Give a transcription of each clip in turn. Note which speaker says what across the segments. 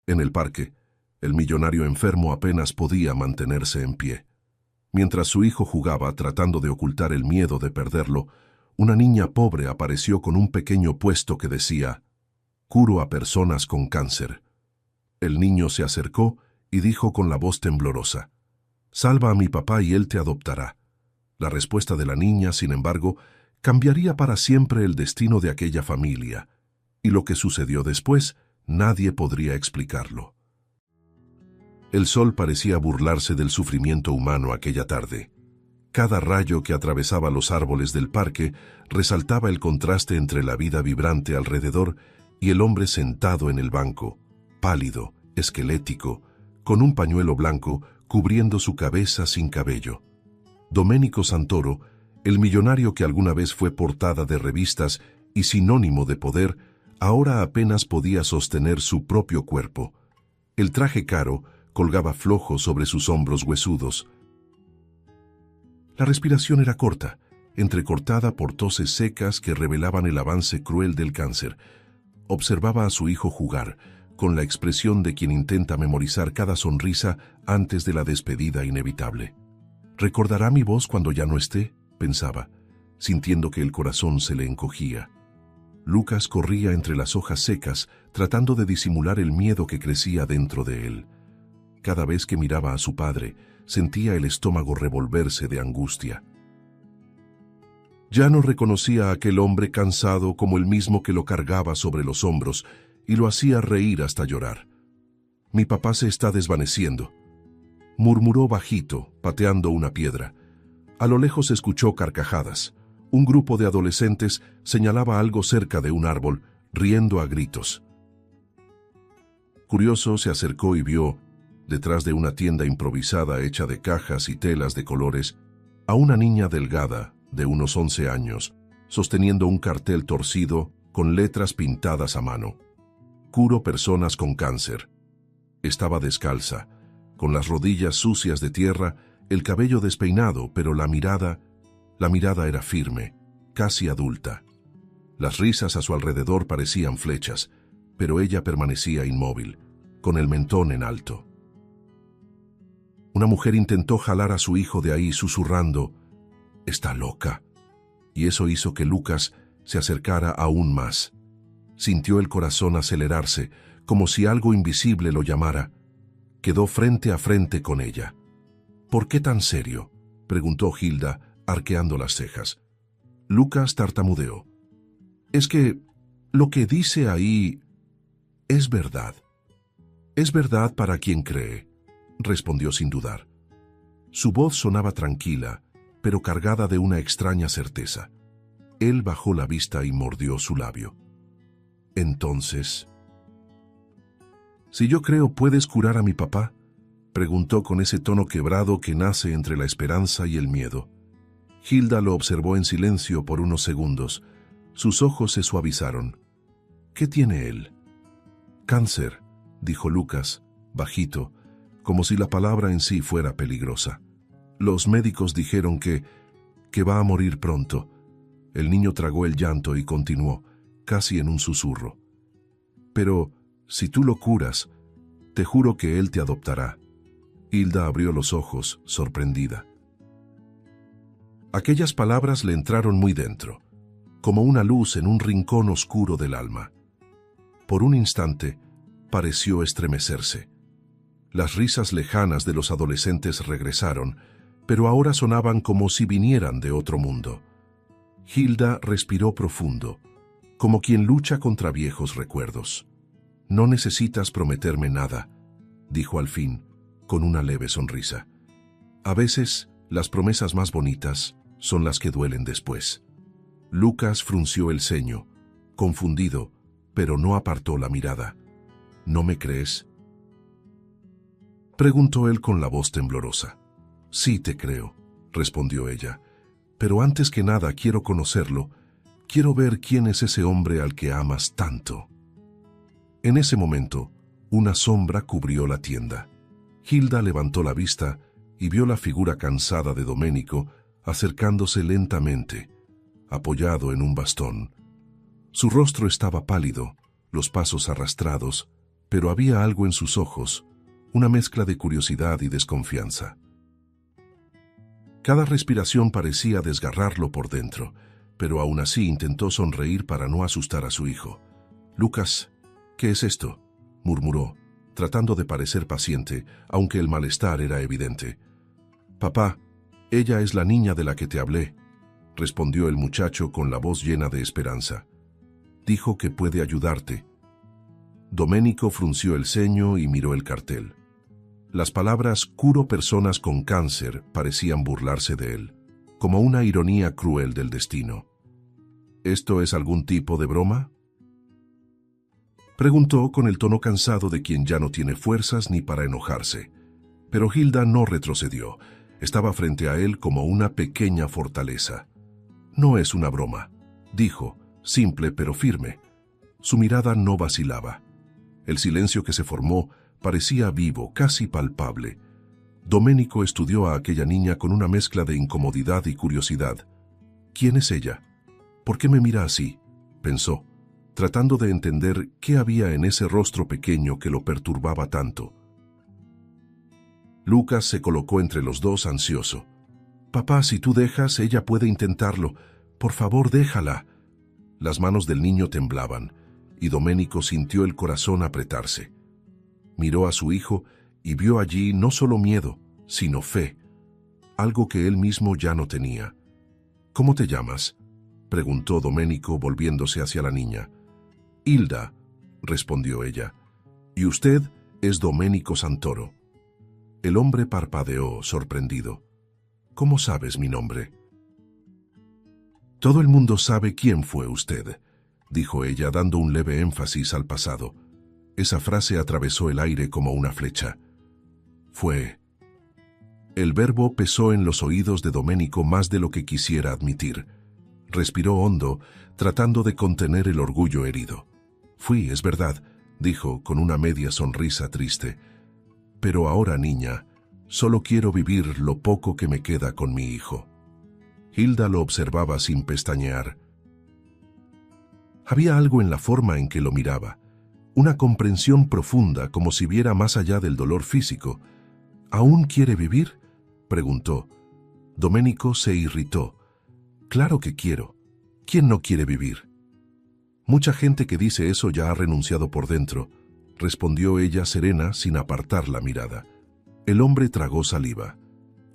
Speaker 1: En el parque, el millonario enfermo apenas podía mantenerse en pie. Mientras su hijo jugaba tratando de ocultar el miedo de perderlo, una niña pobre apareció con un pequeño puesto que decía: «Curo a personas con cáncer». El niño se acercó y dijo con la voz temblorosa: «Salva a mi papá y él te adoptará». La respuesta de la niña, sin embargo, cambiaría para siempre el destino de aquella familia, y lo que sucedió después nadie podría explicarlo. El sol parecía burlarse del sufrimiento humano aquella tarde. Cada rayo que atravesaba los árboles del parque resaltaba el contraste entre la vida vibrante alrededor y el hombre sentado en el banco, pálido, esquelético, con un pañuelo blanco cubriendo su cabeza sin cabello. Domenico Santoro, el millonario que alguna vez fue portada de revistas y sinónimo de poder, ahora apenas podía sostener su propio cuerpo. El traje caro colgaba flojo sobre sus hombros huesudos. La respiración era corta, entrecortada por toses secas que revelaban el avance cruel del cáncer. Observaba a su hijo jugar, con la expresión de quien intenta memorizar cada sonrisa antes de la despedida inevitable. «¿Recordará mi voz cuando ya no esté?», pensaba, sintiendo que el corazón se le encogía. Lucas corría entre las hojas secas, tratando de disimular el miedo que crecía dentro de él. Cada vez que miraba a su padre, sentía el estómago revolverse de angustia. Ya no reconocía a aquel hombre cansado como el mismo que lo cargaba sobre los hombros y lo hacía reír hasta llorar. «Mi papá se está desvaneciendo», murmuró bajito, pateando una piedra. A lo lejos escuchó carcajadas. Un grupo de adolescentes señalaba algo cerca de un árbol, riendo a gritos. Curioso, se acercó y vio, detrás de una tienda improvisada hecha de cajas y telas de colores, a una niña delgada, de unos 11 años, sosteniendo un cartel torcido con letras pintadas a mano. «Curo personas con cáncer». Estaba descalza, con las rodillas sucias de tierra, el cabello despeinado, pero la mirada era firme, casi adulta. Las risas a su alrededor parecían flechas, pero ella permanecía inmóvil, con el mentón en alto. Una mujer intentó jalar a su hijo de ahí, susurrando: «Está loca», y eso hizo que Lucas se acercara aún más. Sintió el corazón acelerarse, como si algo invisible lo llamara. Quedó frente a frente con ella. «¿Por qué tan serio?», preguntó Hilda, arqueando las cejas. Lucas tartamudeó. «Es que lo que dice ahí es verdad. Es verdad para quien cree», respondió sin dudar. Su voz sonaba tranquila, pero cargada de una extraña certeza. Él bajó la vista y mordió su labio. «Entonces, ¿si yo creo puedes curar a mi papá?», preguntó con ese tono quebrado que nace entre la esperanza y el miedo. Hilda lo observó en silencio por unos segundos. Sus ojos se suavizaron. «¿Qué tiene él?». «Cáncer», dijo Lucas, bajito, como si la palabra en sí fuera peligrosa. «Los médicos dijeron que va a morir pronto». El niño tragó el llanto y continuó, casi en un susurro: «Pero si tú lo curas, te juro que él te adoptará». Hilda abrió los ojos, sorprendida. Aquellas palabras le entraron muy dentro, como una luz en un rincón oscuro del alma. Por un instante, pareció estremecerse. Las risas lejanas de los adolescentes regresaron, pero ahora sonaban como si vinieran de otro mundo. Hilda respiró profundo, como quien lucha contra viejos recuerdos. «No necesitas prometerme nada», dijo al fin, con una leve sonrisa. «A veces, las promesas más bonitas son las que duelen después». Lucas frunció el ceño, confundido, pero no apartó la mirada. «¿No me crees?», preguntó él con la voz temblorosa. «Sí te creo», respondió ella, «pero antes que nada quiero conocerlo. Quiero ver quién es ese hombre al que amas tanto». En ese momento, una sombra cubrió la tienda. Hilda levantó la vista y vio la figura cansada de Domenico acercándose lentamente, apoyado en un bastón. Su rostro estaba pálido, los pasos arrastrados, pero había algo en sus ojos, una mezcla de curiosidad y desconfianza. Cada respiración parecía desgarrarlo por dentro, pero aún así intentó sonreír para no asustar a su hijo. «Lucas, ¿qué es esto?», murmuró, tratando de parecer paciente, aunque el malestar era evidente. «Papá, ella es la niña de la que te hablé», respondió el muchacho con la voz llena de esperanza. «Dijo que puede ayudarte». Domenico frunció el ceño y miró el cartel. Las palabras «curo personas con cáncer» parecían burlarse de él, como una ironía cruel del destino. «¿Esto es algún tipo de broma?», preguntó con el tono cansado de quien ya no tiene fuerzas ni para enojarse. Pero Hilda no retrocedió. Estaba frente a él como una pequeña fortaleza. «No es una broma», dijo, simple pero firme. Su mirada no vacilaba. El silencio que se formó parecía vivo, casi palpable. Domenico estudió a aquella niña con una mezcla de incomodidad y curiosidad. «¿Quién es ella? ¿Por qué me mira así?», pensó, tratando de entender qué había en ese rostro pequeño que lo perturbaba tanto. Lucas se colocó entre los dos ansioso. «Papá, si tú dejas, ella puede intentarlo. Por favor, déjala». Las manos del niño temblaban, y Domenico sintió el corazón apretarse. Miró a su hijo y vio allí no solo miedo, sino fe, algo que él mismo ya no tenía. «¿Cómo te llamas?», preguntó Domenico volviéndose hacia la niña. «Hilda», respondió ella. «Y usted es Domenico Santoro». El hombre parpadeó, sorprendido. «¿Cómo sabes mi nombre?». «Todo el mundo sabe quién fue usted», dijo ella dando un leve énfasis al pasado. Esa frase atravesó el aire como una flecha. «Fue». El verbo pesó en los oídos de Domenico más de lo que quisiera admitir. Respiró hondo, tratando de contener el orgullo herido. «Fui, es verdad», dijo con una media sonrisa triste. «Pero ahora, niña, solo quiero vivir lo poco que me queda con mi hijo». Hilda lo observaba sin pestañear. Había algo en la forma en que lo miraba, una comprensión profunda, como si viera más allá del dolor físico. «¿Aún quiere vivir?», preguntó. Domenico se irritó. «Claro que quiero. ¿Quién no quiere vivir?». «Mucha gente que dice eso ya ha renunciado por dentro», respondió ella serena sin apartar la mirada. El hombre tragó saliva.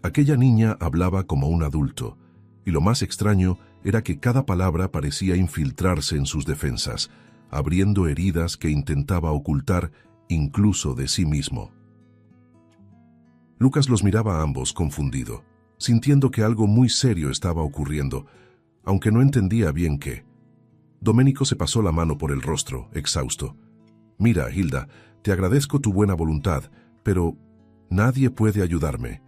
Speaker 1: Aquella niña hablaba como un adulto, y lo más extraño era que cada palabra parecía infiltrarse en sus defensas, abriendo heridas que intentaba ocultar incluso de sí mismo. Lucas los miraba a ambos confundido, sintiendo que algo muy serio estaba ocurriendo, aunque no entendía bien qué. Domenico se pasó la mano por el rostro, exhausto. «Mira, Hilda, te agradezco tu buena voluntad, pero nadie puede ayudarme».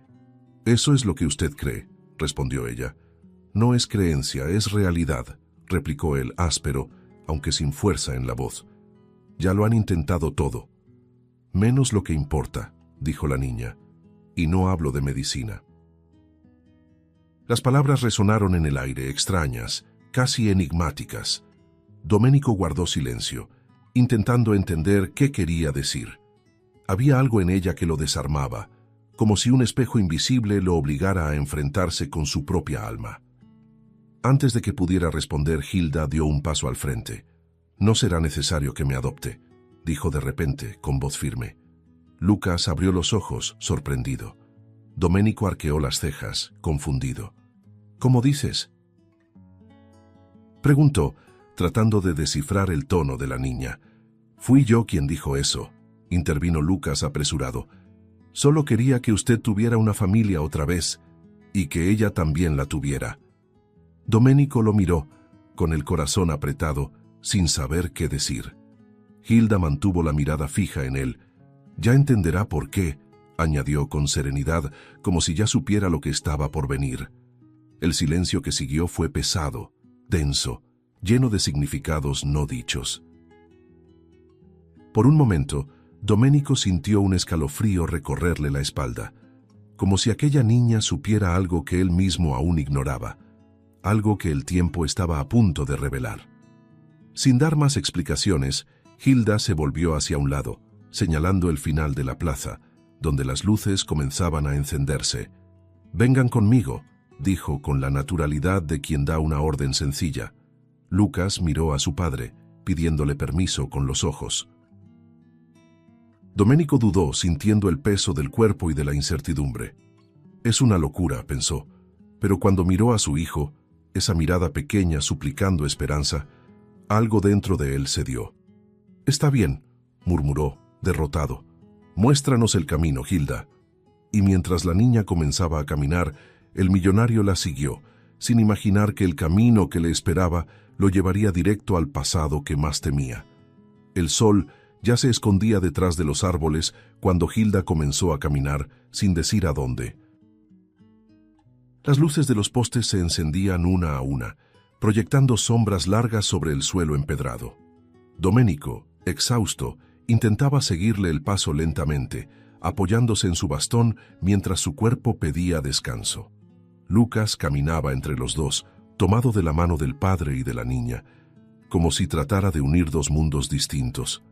Speaker 1: «Eso es lo que usted cree», respondió ella. «No es creencia, es realidad», replicó él áspero, aunque sin fuerza en la voz. «Ya lo han intentado todo». «Menos lo que importa», dijo la niña, «y no hablo de medicina». Las palabras resonaron en el aire, extrañas, casi enigmáticas. Domenico guardó silencio, intentando entender qué quería decir. Había algo en ella que lo desarmaba, como si un espejo invisible lo obligara a enfrentarse con su propia alma. Antes de que pudiera responder, Hilda dio un paso al frente. «No será necesario que me adopte», dijo de repente, con voz firme. Lucas abrió los ojos, sorprendido. Domenico arqueó las cejas, confundido. «¿Cómo dices?», preguntó, tratando de descifrar el tono de la niña. «Fui yo quien dijo eso», intervino Lucas apresurado. «Solo quería que usted tuviera una familia otra vez, y que ella también la tuviera». Domenico lo miró, con el corazón apretado, sin saber qué decir. Hilda mantuvo la mirada fija en él. «Ya entenderá por qué», añadió con serenidad, como si ya supiera lo que estaba por venir. El silencio que siguió fue pesado, denso, lleno de significados no dichos. Por un momento, Domenico sintió un escalofrío recorrerle la espalda, como si aquella niña supiera algo que él mismo aún ignoraba, algo que el tiempo estaba a punto de revelar. Sin dar más explicaciones, Hilda se volvió hacia un lado, señalando el final de la plaza, donde las luces comenzaban a encenderse. «Vengan conmigo», dijo con la naturalidad de quien da una orden sencilla. Lucas miró a su padre, pidiéndole permiso con los ojos. Domenico dudó, sintiendo el peso del cuerpo y de la incertidumbre. «Es una locura», pensó, pero cuando miró a su hijo, esa mirada pequeña suplicando esperanza, algo dentro de él cedió. «Está bien», murmuró, derrotado. «Muéstranos el camino, Hilda». Y mientras la niña comenzaba a caminar, el millonario la siguió, sin imaginar que el camino que le esperaba lo llevaría directo al pasado que más temía. El sol ya se escondía detrás de los árboles cuando Hilda comenzó a caminar, sin decir a dónde. Las luces de los postes se encendían una a una, proyectando sombras largas sobre el suelo empedrado. Domenico, exhausto, intentaba seguirle el paso lentamente, apoyándose en su bastón mientras su cuerpo pedía descanso. Lucas caminaba entre los dos, tomado de la mano del padre y de la niña, como si tratara de unir dos mundos distintos.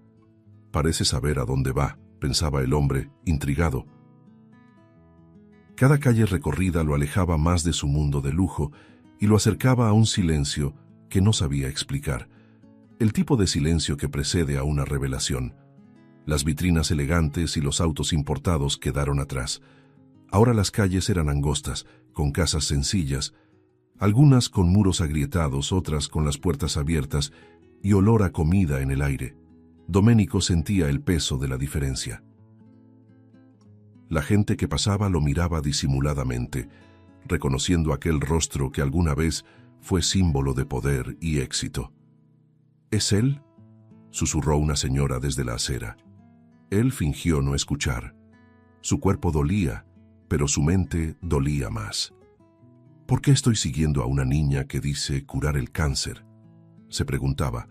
Speaker 1: «Parece saber a dónde va», pensaba el hombre, intrigado. Cada calle recorrida lo alejaba más de su mundo de lujo y lo acercaba a un silencio que no sabía explicar, el tipo de silencio que precede a una revelación. Las vitrinas elegantes y los autos importados quedaron atrás. Ahora las calles eran angostas, con casas sencillas, algunas con muros agrietados, otras con las puertas abiertas y olor a comida en el aire. Domenico sentía el peso de la diferencia. La gente que pasaba lo miraba disimuladamente, reconociendo aquel rostro que alguna vez fue símbolo de poder y éxito. «¿Es él?», susurró una señora desde la acera. Él fingió no escuchar. Su cuerpo dolía, pero su mente dolía más. «¿Por qué estoy siguiendo a una niña que dice curar el cáncer?», se preguntaba,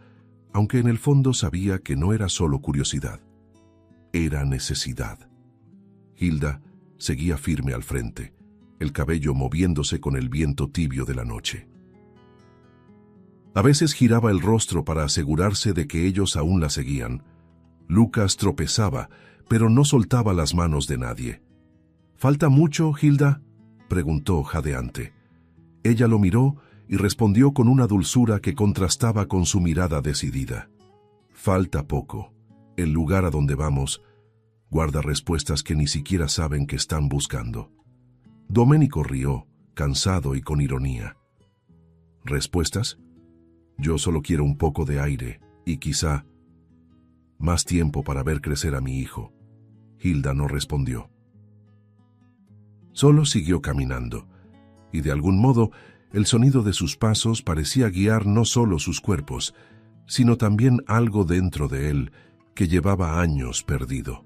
Speaker 1: aunque en el fondo sabía que no era solo curiosidad. Era necesidad. Hilda seguía firme al frente, el cabello moviéndose con el viento tibio de la noche. A veces giraba el rostro para asegurarse de que ellos aún la seguían. Lucas tropezaba, pero no soltaba las manos de nadie. «¿Falta mucho, Hilda?», preguntó jadeante. Ella lo miró y respondió con una dulzura que contrastaba con su mirada decidida. «Falta poco. El lugar a donde vamos guarda respuestas que ni siquiera saben que están buscando». Domenico rió, cansado y con ironía. «¿Respuestas? Yo solo quiero un poco de aire y quizá más tiempo para ver crecer a mi hijo». Hilda no respondió. Solo siguió caminando, y de algún modo el sonido de sus pasos parecía guiar no solo sus cuerpos, sino también algo dentro de él que llevaba años perdido.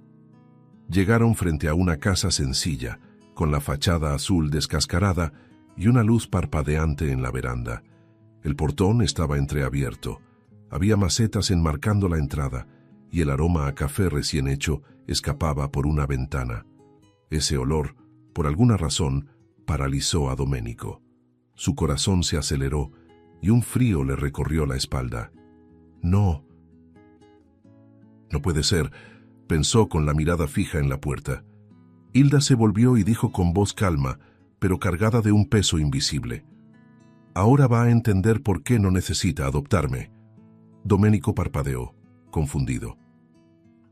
Speaker 1: Llegaron frente a una casa sencilla, con la fachada azul descascarada y una luz parpadeante en la veranda. El portón estaba entreabierto, había macetas enmarcando la entrada, y el aroma a café recién hecho escapaba por una ventana. Ese olor, por alguna razón, paralizó a Domenico. Su corazón se aceleró y un frío le recorrió la espalda. «No puede ser», pensó con la mirada fija en la puerta. Hilda se volvió y dijo con voz calma, pero cargada de un peso invisible: «Ahora va a entender por qué no necesita adoptarme». Domenico parpadeó, confundido.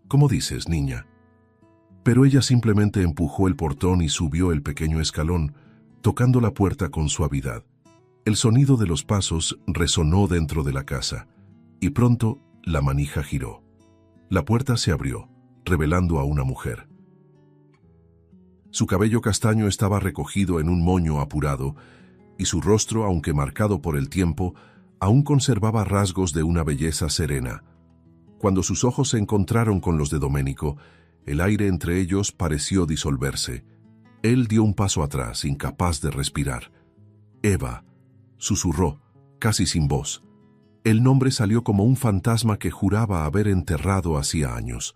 Speaker 1: «¿Cómo dices, niña?». Pero ella simplemente empujó el portón y subió el pequeño escalón, tocando la puerta con suavidad. El sonido de los pasos resonó dentro de la casa, y pronto la manija giró. La puerta se abrió, revelando a una mujer. Su cabello castaño estaba recogido en un moño apurado, y su rostro, aunque marcado por el tiempo, aún conservaba rasgos de una belleza serena. Cuando sus ojos se encontraron con los de Domenico, el aire entre ellos pareció disolverse. Él dio un paso atrás, incapaz de respirar. «Eva», susurró, casi sin voz. El nombre salió como un fantasma que juraba haber enterrado hacía años.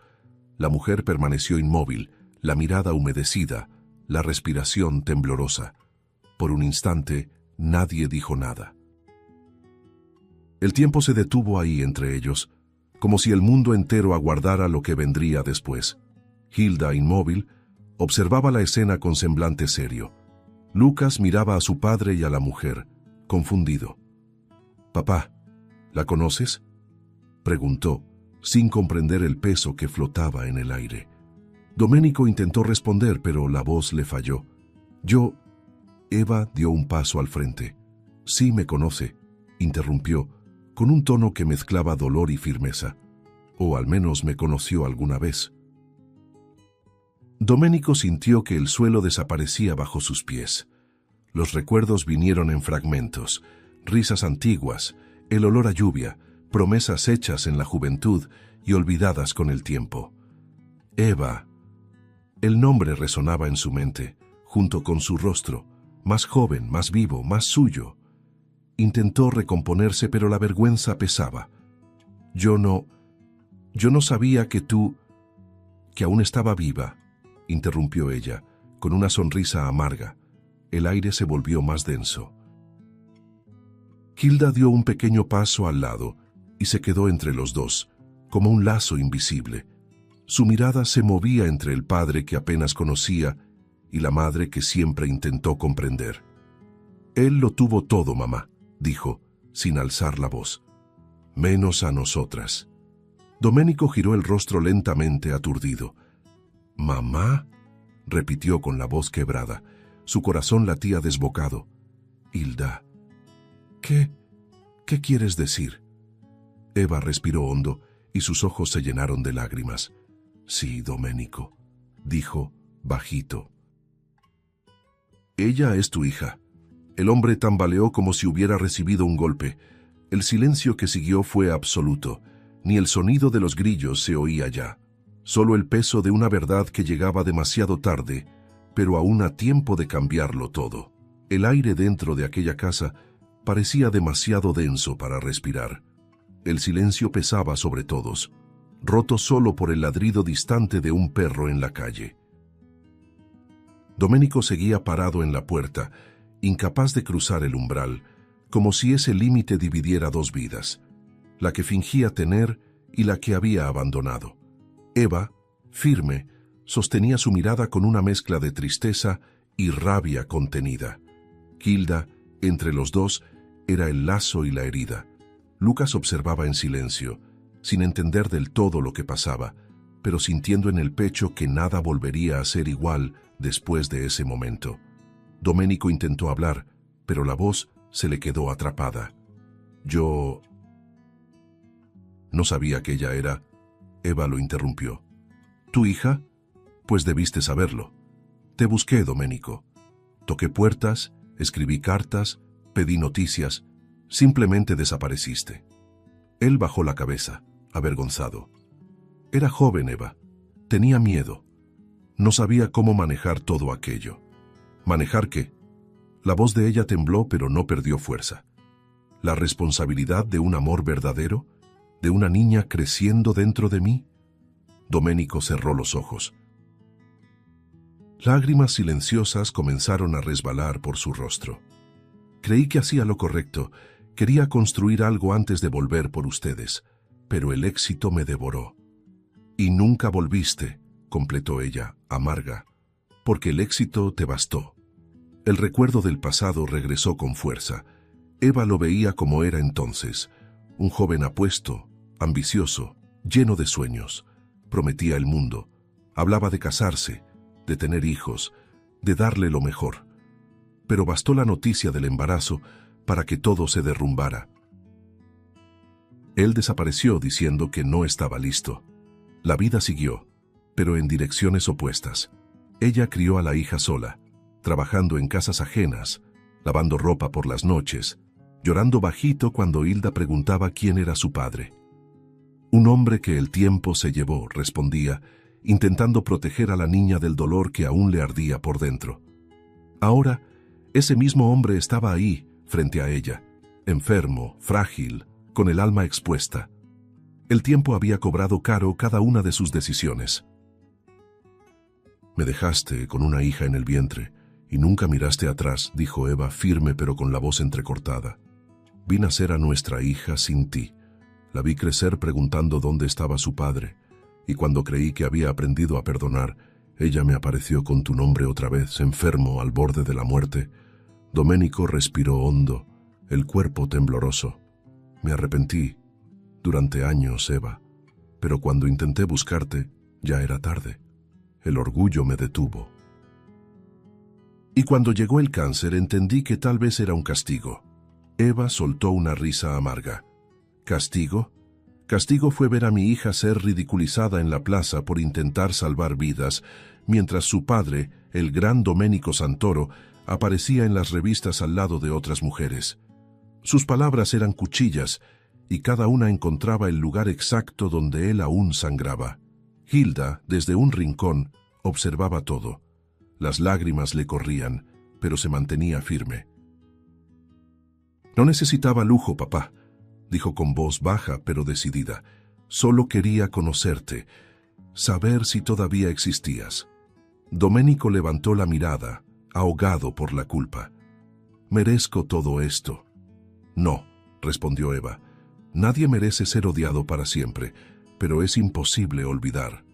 Speaker 1: La mujer permaneció inmóvil, la mirada humedecida, la respiración temblorosa. Por un instante, nadie dijo nada. El tiempo se detuvo ahí entre ellos. como si el mundo entero aguardara lo que vendría después. Hilda, inmóvil, observaba la escena con semblante serio. Lucas miraba a su padre y a la mujer, confundido. «Papá, ¿la conoces?», preguntó, sin comprender el peso que flotaba en el aire. Doménico intentó responder, pero la voz le falló. «Yo...». Eva dio un paso al frente. «Sí me conoce», interrumpió, con un tono que mezclaba dolor y firmeza. «O al menos me conoció alguna vez». Doménico sintió que el suelo desaparecía bajo sus pies. Los recuerdos vinieron en fragmentos, risas antiguas, el olor a lluvia, promesas hechas en la juventud y olvidadas con el tiempo. Eva. El nombre resonaba en su mente, junto con su rostro, más joven, más vivo, más suyo. Intentó recomponerse, pero la vergüenza pesaba. Yo no sabía que aún estaba viva», interrumpió ella, con una sonrisa amarga. El aire se volvió más denso. Hilda dio un pequeño paso al lado y se quedó entre los dos, como un lazo invisible. Su mirada se movía entre el padre que apenas conocía y la madre que siempre intentó comprender. «Él lo tuvo todo, mamá», dijo, sin alzar la voz. «Menos a nosotras». Doménico giró el rostro lentamente, aturdido. «¿Mamá?», repitió con la voz quebrada. Su corazón latía desbocado. «Hilda, ¿qué quieres decir?». Eva respiró hondo y sus ojos se llenaron de lágrimas. «Sí, Doménico», dijo, bajito. «Ella es tu hija». El hombre tambaleó como si hubiera recibido un golpe. El silencio que siguió fue absoluto. Ni el sonido de los grillos se oía ya. Solo el peso de una verdad que llegaba demasiado tarde, pero aún a tiempo de cambiarlo todo. El aire dentro de aquella casa parecía demasiado denso para respirar. El silencio pesaba sobre todos, roto solo por el ladrido distante de un perro en la calle. Doménico seguía parado en la puerta, incapaz de cruzar el umbral, como si ese límite dividiera dos vidas, la que fingía tener y la que había abandonado. Eva, firme, sostenía su mirada con una mezcla de tristeza y rabia contenida. Hilda, entre los dos, era el lazo y la herida. Lucas observaba en silencio, sin entender del todo lo que pasaba, pero sintiendo en el pecho que nada volvería a ser igual después de ese momento. Doménico intentó hablar, pero la voz se le quedó atrapada. «Yo...». «No sabía que ella era...». Eva lo interrumpió. «¿Tu hija? Pues debiste saberlo. Te busqué, Doménico. Toqué puertas, escribí cartas, pedí noticias. Simplemente desapareciste». Él bajó la cabeza, avergonzado. Era joven, Eva. Tenía miedo. No sabía cómo manejar todo aquello. ¿Manejar qué? La voz de ella tembló, pero no perdió fuerza. ¿La responsabilidad de un amor verdadero? ¿De una niña creciendo dentro de mí? Doménico cerró los ojos. Lágrimas silenciosas comenzaron a resbalar por su rostro. Creí que hacía lo correcto. Quería construir algo antes de volver por ustedes, pero el éxito me devoró. «Y nunca volviste», completó ella, amarga, «porque el éxito te bastó». El recuerdo del pasado regresó con fuerza. Eva lo veía como era entonces, un joven apuesto, ambicioso, lleno de sueños. Prometía el mundo, hablaba de casarse, de tener hijos, de darle lo mejor. Pero bastó la noticia del embarazo para que todo se derrumbara. Él desapareció diciendo que no estaba listo. La vida siguió, pero en direcciones opuestas. Ella crió a la hija sola, trabajando en casas ajenas, lavando ropa por las noches, llorando bajito cuando Hilda preguntaba quién era su padre. «Un hombre que el tiempo se llevó», respondía, intentando proteger a la niña del dolor que aún le ardía por dentro. Ahora, ese mismo hombre estaba ahí, frente a ella, enfermo, frágil, con el alma expuesta. El tiempo había cobrado caro cada una de sus decisiones. «Me dejaste con una hija en el vientre y nunca miraste atrás», dijo Eva, firme pero con la voz entrecortada. «Vi nacer a nuestra hija sin ti, La vi crecer preguntando dónde estaba su padre, y cuando creí que había aprendido a perdonar, ella me apareció con tu nombre otra vez, enfermo, al borde de la muerte. Domenico respiró hondo, el cuerpo tembloroso. Me arrepentí durante años, Eva, pero cuando intenté buscarte, ya era tarde. El orgullo me detuvo. Y cuando llegó el cáncer, entendí que tal vez era un castigo. Eva soltó una risa amarga. ¿Castigo? Castigo fue ver a mi hija ser ridiculizada en la plaza por intentar salvar vidas, mientras su padre, el gran Domenico Santoro, aparecía en las revistas al lado de otras mujeres. Sus palabras eran cuchillas, y cada una encontraba el lugar exacto donde él aún sangraba. Hilda, desde un rincón, observaba todo. Las lágrimas le corrían, pero se mantenía firme. No necesitaba lujo, papá, dijo con voz baja pero decidida. Solo quería conocerte, saber si todavía existías. Domenico levantó la mirada, ahogado por la culpa. ¿Merezco todo esto? No, respondió Eva. Nadie merece ser odiado para siempre, pero es imposible olvidar.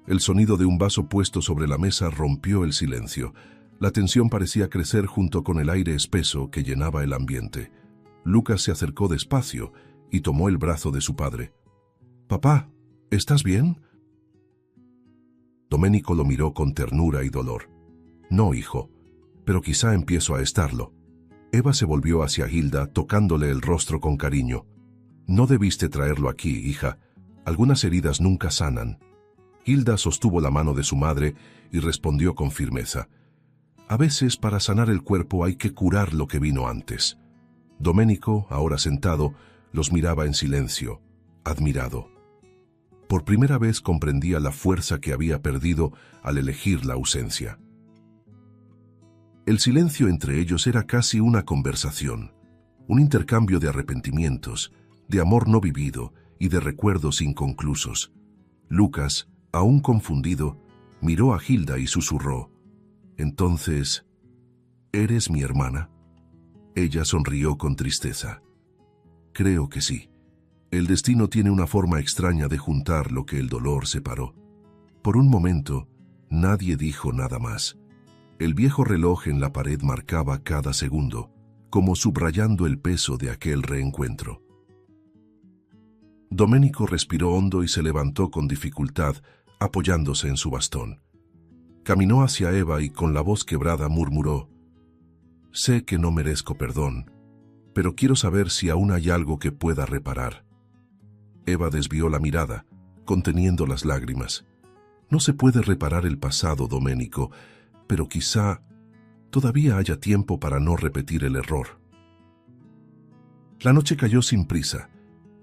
Speaker 1: El sonido de un vaso puesto sobre la mesa rompió el silencio. La tensión parecía crecer junto con el aire espeso que llenaba el ambiente. Lucas se acercó despacio y tomó el brazo de su padre. «Papá, ¿estás bien?» Domenico lo miró con ternura y dolor. «No, hijo, pero quizá empiezo a estarlo». Eva se volvió hacia Hilda, tocándole el rostro con cariño. «No debiste traerlo aquí, hija. Algunas heridas nunca sanan». Hilda sostuvo la mano de su madre y respondió con firmeza. «A veces, para sanar el cuerpo hay que curar lo que vino antes». Domenico, ahora sentado, los miraba en silencio, admirado. Por primera vez comprendía la fuerza que había perdido al elegir la ausencia. El silencio entre ellos era casi una conversación, un intercambio de arrepentimientos, de amor no vivido y de recuerdos inconclusos. Lucas, aún confundido, miró a Hilda y susurró: «Entonces, ¿eres mi hermana?» Ella sonrió con tristeza. «Creo que sí. El destino tiene una forma extraña de juntar lo que el dolor separó». Por un momento, nadie dijo nada más. El viejo reloj en la pared marcaba cada segundo, como subrayando el peso de aquel reencuentro. Domenico respiró hondo y se levantó con dificultad, apoyándose en su bastón. Caminó hacia Eva y con la voz quebrada murmuró: «Sé que no merezco perdón, pero quiero saber si aún hay algo que pueda reparar». Eva desvió la mirada, conteniendo las lágrimas. «No se puede reparar el pasado, Domenico, pero quizá todavía haya tiempo para no repetir el error». La noche cayó sin prisa,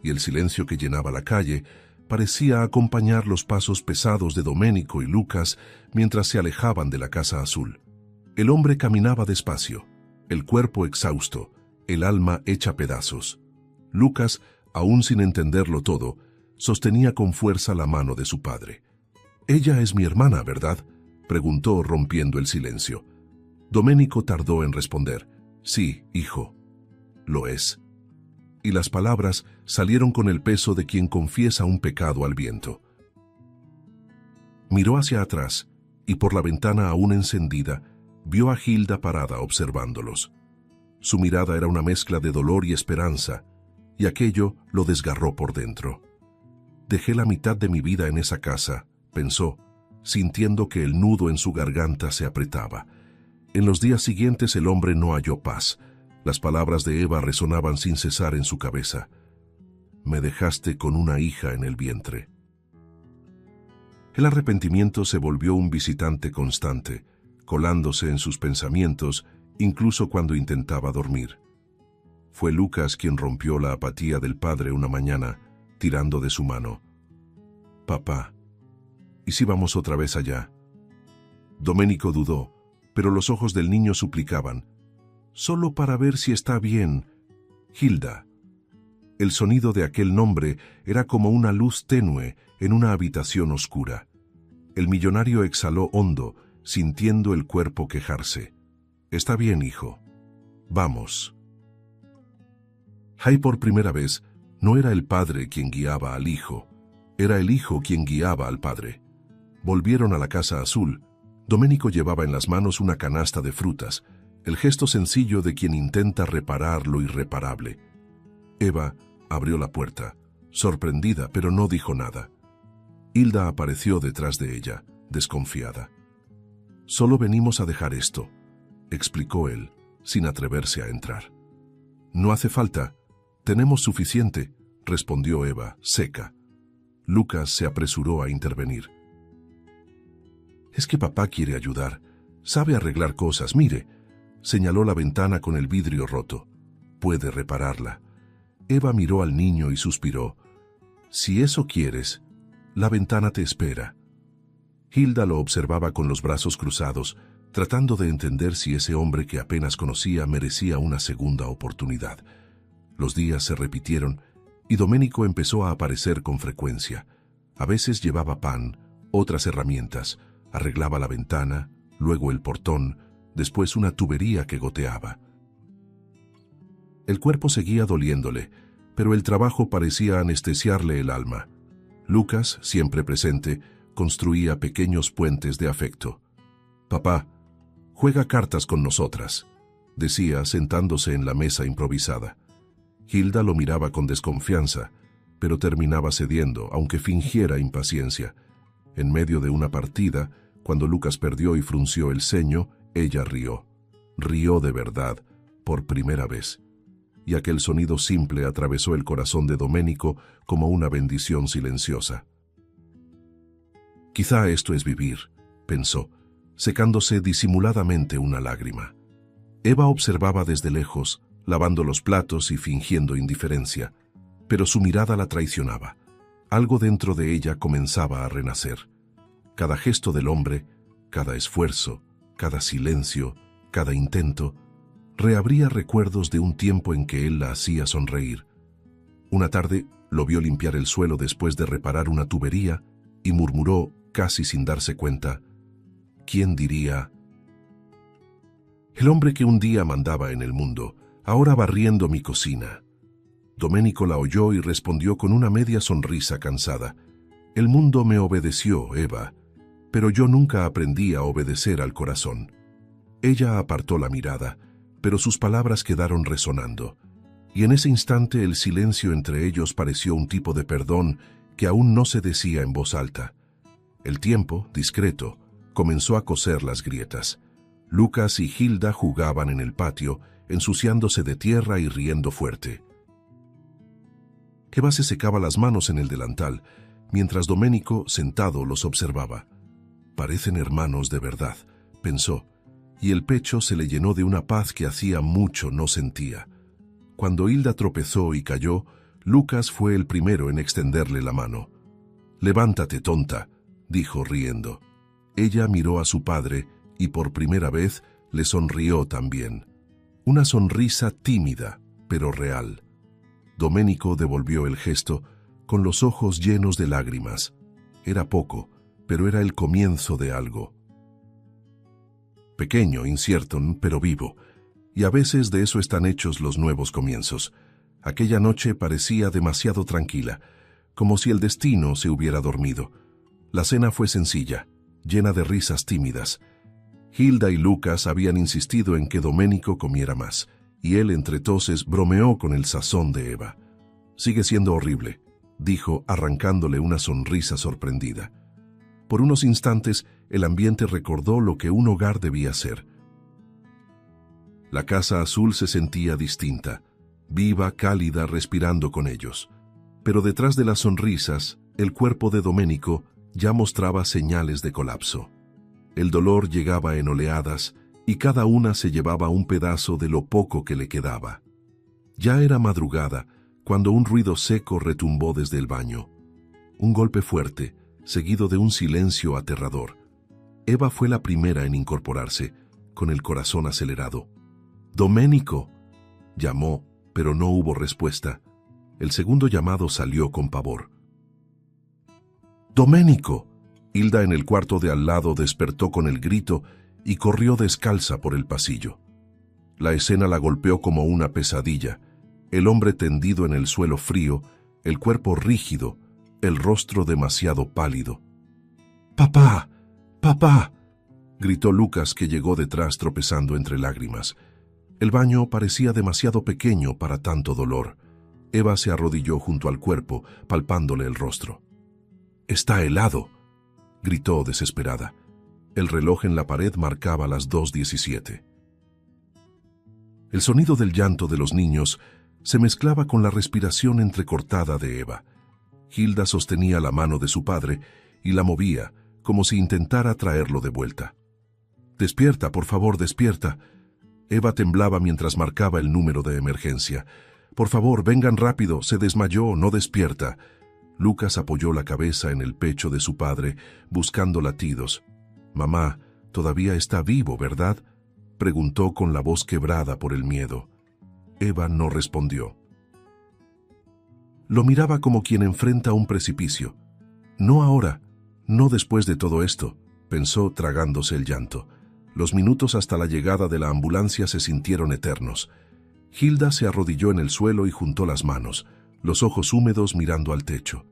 Speaker 1: y el silencio que llenaba la calle parecía acompañar los pasos pesados de Domenico y Lucas mientras se alejaban de la casa azul. El hombre caminaba despacio, el cuerpo exhausto, el alma hecha pedazos. Lucas, aún sin entenderlo todo, sostenía con fuerza la mano de su padre. «Ella es mi hermana, ¿verdad?», preguntó rompiendo el silencio. Domenico tardó en responder. «Sí, hijo, lo es». Y las palabras salieron con el peso de quien confiesa un pecado al viento. Miró hacia atrás y por la ventana aún encendida vio a Hilda parada observándolos. Su mirada era una mezcla de dolor y esperanza, y aquello lo desgarró por dentro. «Dejé la mitad de mi vida en esa casa», pensó, sintiendo que el nudo en su garganta se apretaba. En los días siguientes el hombre no halló paz. Las palabras de Eva resonaban sin cesar en su cabeza. «Me dejaste con una hija en el vientre». El arrepentimiento se volvió un visitante constante, colándose en sus pensamientos, incluso cuando intentaba dormir. Fue Lucas quien rompió la apatía del padre una mañana, tirando de su mano. «Papá, ¿y si vamos otra vez allá?» Domenico dudó, pero los ojos del niño suplicaban: «Solo para ver si está bien, Hilda». El sonido de aquel nombre era como una luz tenue en una habitación oscura. El millonario exhaló hondo, sintiendo el cuerpo quejarse. «Está bien, hijo. Vamos». Hay por primera vez No era el padre quien guiaba al hijo, era el hijo quien guiaba al padre. Volvieron a la casa azul. Domenico llevaba en las manos una canasta de frutas, el gesto sencillo de quien intenta reparar lo irreparable. Eva abrió la puerta, sorprendida, pero no dijo nada. Hilda apareció detrás de ella, desconfiada. «Solo venimos a dejar esto», explicó él, sin atreverse a entrar. «No hace falta. Tenemos suficiente», respondió Eva, seca. Lucas se apresuró a intervenir. «Es que papá quiere ayudar. Sabe arreglar cosas. Mire», señaló la ventana con el vidrio roto. «Puede repararla». Eva miró al niño y suspiró. «Si eso quieres, la ventana te espera». Hilda lo observaba con los brazos cruzados, tratando de entender si ese hombre que apenas conocía merecía una segunda oportunidad. Los días se repitieron y Domenico empezó a aparecer con frecuencia. A veces llevaba pan, otras herramientas, arreglaba la ventana, luego el portón, después una tubería que goteaba. El cuerpo seguía doliéndole, pero el trabajo parecía anestesiarle el alma. Lucas, siempre presente, construía pequeños puentes de afecto. «Papá, juega cartas con nosotras», decía sentándose en la mesa improvisada. Hilda lo miraba con desconfianza, pero terminaba cediendo, aunque fingiera impaciencia. En medio de una partida, cuando Lucas perdió y frunció el ceño, ella rió. Rió de verdad, por primera vez. Y aquel sonido simple atravesó el corazón de Domenico como una bendición silenciosa. «Quizá esto es vivir», pensó, secándose disimuladamente una lágrima. Eva observaba desde lejos, lavando los platos y fingiendo indiferencia, pero su mirada la traicionaba. Algo dentro de ella comenzaba a renacer. Cada gesto del hombre, cada esfuerzo, cada silencio, cada intento, reabría recuerdos de un tiempo en que él la hacía sonreír. Una tarde lo vio limpiar el suelo después de reparar una tubería y murmuró, casi sin darse cuenta, «¿Quién diría? El hombre que un día mandaba en el mundo, ahora barriendo mi cocina». Domenico la oyó y respondió con una media sonrisa cansada. «El mundo me obedeció, Eva, pero yo nunca aprendí a obedecer al corazón». Ella apartó la mirada, pero sus palabras quedaron resonando, y en ese instante el silencio entre ellos pareció un tipo de perdón que aún no se decía en voz alta. El tiempo, discreto, comenzó a coser las grietas. Lucas y Hilda jugaban en el patio, ensuciándose de tierra y riendo fuerte. Eva se secaba las manos en el delantal, mientras Domenico, sentado, los observaba. «Parecen hermanos de verdad», pensó, y el pecho se le llenó de una paz que hacía mucho no sentía. Cuando Hilda tropezó y cayó, Lucas fue el primero en extenderle la mano. «Levántate, tonta», dijo riendo. Ella miró a su padre y por primera vez le sonrió también. Una sonrisa tímida, pero real. Domenico devolvió el gesto, con los ojos llenos de lágrimas. Era poco, pero era el comienzo de algo. Pequeño, incierto, pero vivo. Y a veces de eso están hechos los nuevos comienzos. Aquella noche parecía demasiado tranquila, como si el destino se hubiera dormido. La cena fue sencilla, llena de risas tímidas. Hilda y Lucas habían insistido en que Domenico comiera más, y él entre toses bromeó con el sazón de Eva. «Sigue siendo horrible», dijo, arrancándole una sonrisa sorprendida. Por unos instantes, el ambiente recordó lo que un hogar debía ser. La casa azul se sentía distinta, viva, cálida, respirando con ellos. Pero detrás de las sonrisas, el cuerpo de Domenico ya mostraba señales de colapso. El dolor llegaba en oleadas y cada una se llevaba un pedazo de lo poco que le quedaba. Ya era madrugada cuando un ruido seco retumbó desde el baño. Un golpe fuerte, seguido de un silencio aterrador. Eva fue la primera en incorporarse, con el corazón acelerado. «¡Domenico!», llamó, pero no hubo respuesta. El segundo llamado salió con pavor. «¡Domenico!». Hilda en el cuarto de al lado despertó con el grito y corrió descalza por el pasillo. La escena la golpeó como una pesadilla. El hombre tendido en el suelo frío, el cuerpo rígido, el rostro demasiado pálido. «¡Papá! ¡Papá!», gritó Lucas, que llegó detrás tropezando entre lágrimas. El baño parecía demasiado pequeño para tanto dolor. Eva se arrodilló junto al cuerpo, palpándole el rostro. «¡Está helado!», gritó desesperada. El reloj en la pared marcaba las 2:17. El sonido del llanto de los niños se mezclaba con la respiración entrecortada de Eva. Hilda sostenía la mano de su padre y la movía, como si intentara traerlo de vuelta. «Despierta, por favor, despierta». Eva temblaba mientras marcaba el número de emergencia. «Por favor, vengan rápido, se desmayó, no despierta». Lucas apoyó la cabeza en el pecho de su padre, buscando latidos. «Mamá, todavía está vivo, ¿verdad?», preguntó con la voz quebrada por el miedo. Eva no respondió. Lo miraba como quien enfrenta un precipicio. «No ahora, no después de todo esto», pensó tragándose el llanto. Los minutos hasta la llegada de la ambulancia se sintieron eternos. Hilda se arrodilló en el suelo y juntó las manos, los ojos húmedos mirando al techo.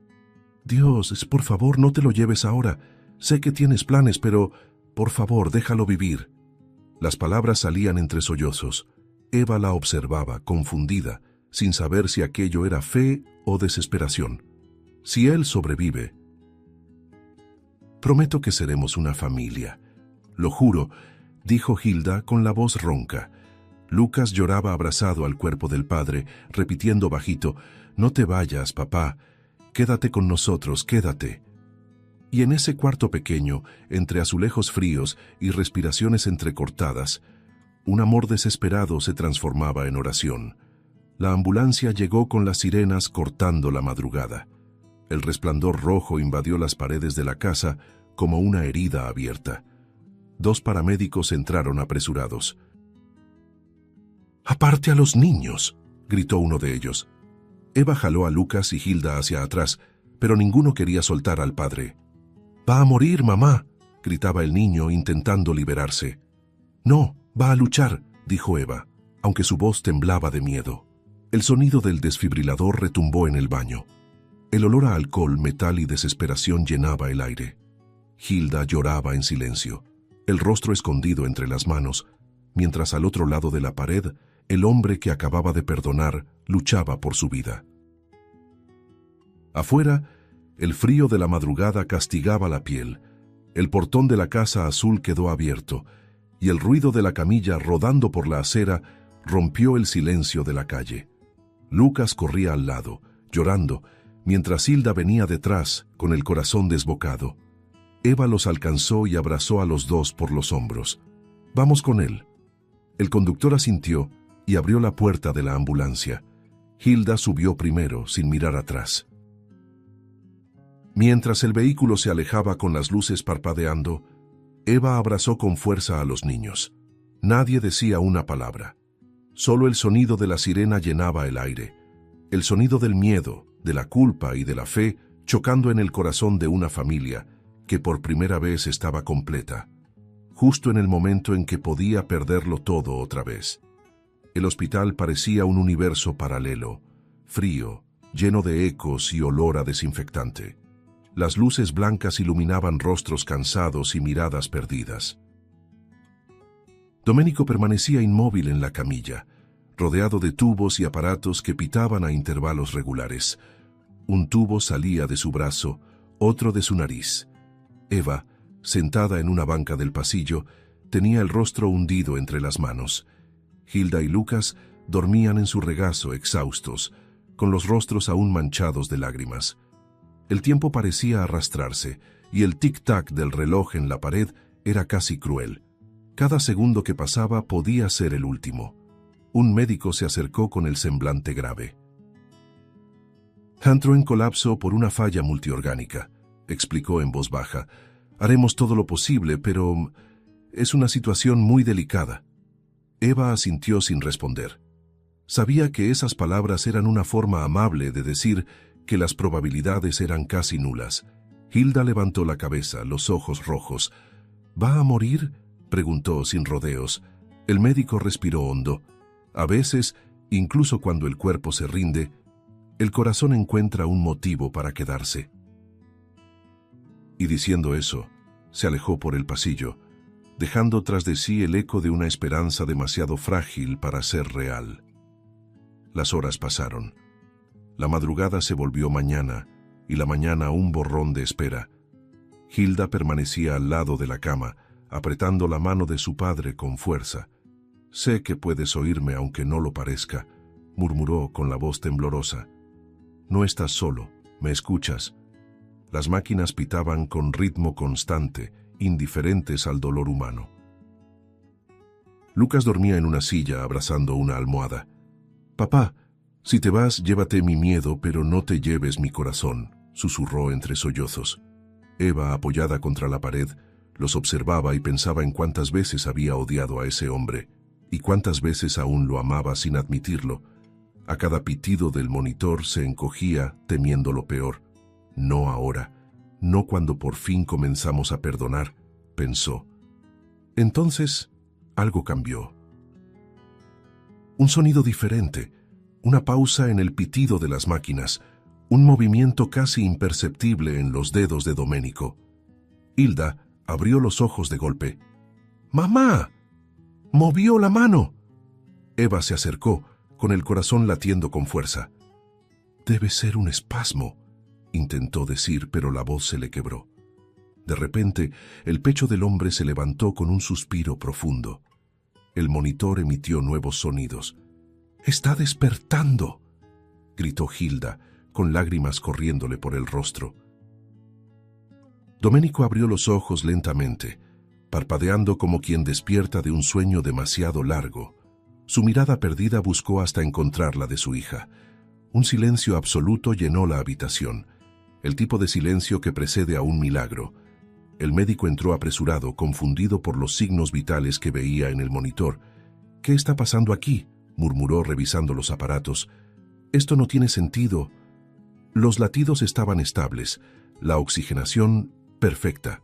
Speaker 1: «Dios, por favor, no te lo lleves ahora. Sé que tienes planes, pero, por favor, déjalo vivir». Las palabras salían entre sollozos. Eva la observaba, confundida, sin saber si aquello era fe o desesperación. «Si él sobrevive, prometo que seremos una familia. Lo juro», dijo Hilda con la voz ronca. Lucas lloraba abrazado al cuerpo del padre, repitiendo bajito: «No te vayas, papá. Quédate con nosotros, quédate». Y en ese cuarto pequeño, entre azulejos fríos y respiraciones entrecortadas, un amor desesperado se transformaba en oración. La ambulancia llegó con las sirenas cortando la madrugada. El resplandor rojo invadió las paredes de la casa como una herida abierta. 2 paramédicos entraron apresurados. «¡Aparte a los niños!», gritó uno de ellos. Eva jaló a Lucas y Hilda hacia atrás, pero ninguno quería soltar al padre. «¡Va a morir, mamá!», gritaba el niño intentando liberarse. «No, va a luchar», dijo Eva, aunque su voz temblaba de miedo. El sonido del desfibrilador retumbó en el baño. El olor a alcohol, metal y desesperación llenaba el aire. Hilda lloraba en silencio, el rostro escondido entre las manos, mientras al otro lado de la pared, el hombre que acababa de perdonar luchaba por su vida. Afuera, el frío de la madrugada castigaba la piel. El portón de la casa azul quedó abierto, y el ruido de la camilla rodando por la acera rompió el silencio de la calle. Lucas corría al lado, llorando, mientras Hilda venía detrás, con el corazón desbocado. Eva los alcanzó y abrazó a los dos por los hombros. «Vamos con él». El conductor asintió y abrió la puerta de la ambulancia. Hilda subió primero, sin mirar atrás. Mientras el vehículo se alejaba con las luces parpadeando, Eva abrazó con fuerza a los niños. Nadie decía una palabra. Solo el sonido de la sirena llenaba el aire. El sonido del miedo, de la culpa y de la fe chocando en el corazón de una familia que por primera vez estaba completa, justo en el momento en que podía perderlo todo otra vez. El hospital parecía un universo paralelo, frío, lleno de ecos y olor a desinfectante. Las luces blancas iluminaban rostros cansados y miradas perdidas. Domenico permanecía inmóvil en la camilla, rodeado de tubos y aparatos que pitaban a intervalos regulares. Un tubo salía de su brazo, otro de su nariz. Eva, sentada en una banca del pasillo, tenía el rostro hundido entre las manos. Hilda y Lucas dormían en su regazo exhaustos, con los rostros aún manchados de lágrimas. El tiempo parecía arrastrarse, y el tic-tac del reloj en la pared era casi cruel. Cada segundo que pasaba podía ser el último. Un médico se acercó con el semblante grave. «Entró en colapso por una falla multiorgánica», explicó en voz baja. «Haremos todo lo posible, pero es una situación muy delicada». Eva asintió sin responder. Sabía que esas palabras eran una forma amable de decir que las probabilidades eran casi nulas. Hilda levantó la cabeza, los ojos rojos. «¿Va a morir?», preguntó sin rodeos. El médico respiró hondo. «A veces, Incluso cuando el cuerpo se rinde, el corazón encuentra un motivo para quedarse. Y diciendo eso, se alejó por el pasillo, dejando tras de sí el eco de una esperanza demasiado frágil para ser real. Las horas pasaron. La madrugada se volvió mañana, y la mañana un borrón de espera. Hilda permanecía al lado de la cama, apretando la mano de su padre con fuerza. «Sé que puedes oírme aunque no lo parezca», murmuró con la voz temblorosa. «No estás solo, me escuchas». Las máquinas pitaban con ritmo constante, indiferentes al dolor humano. Lucas dormía en una silla abrazando una almohada. «Papá, si te vas, llévate mi miedo, pero no te lleves mi corazón», susurró entre sollozos. Eva, apoyada contra la pared, los observaba y pensaba en cuántas veces había odiado a ese hombre, y cuántas veces aún lo amaba sin admitirlo. A cada pitido del monitor se encogía, temiendo lo peor. «No ahora, no cuando por fin comenzamos a perdonar», pensó. Entonces, algo cambió. Un sonido diferente, una pausa en el pitido de las máquinas, un movimiento casi imperceptible en los dedos de Domenico. Hilda abrió los ojos de golpe. «¡Mamá! ¡Movió la mano!». Eva se acercó, con el corazón latiendo con fuerza. «Debe ser un espasmo», intentó decir, pero la voz se le quebró. De repente, el pecho del hombre se levantó con un suspiro profundo. El monitor emitió nuevos sonidos. «¡Está despertando!», gritó Hilda, con lágrimas corriéndole por el rostro. Domenico abrió los ojos lentamente, parpadeando como quien despierta de un sueño demasiado largo. Su mirada perdida buscó hasta encontrar la de su hija. Un silencio absoluto llenó la habitación, el tipo de silencio que precede a un milagro. El médico entró apresurado, confundido por los signos vitales que veía en el monitor. «¿Qué está pasando aquí?», murmuró revisando los aparatos. «Esto no tiene sentido». Los latidos estaban estables, la oxigenación perfecta.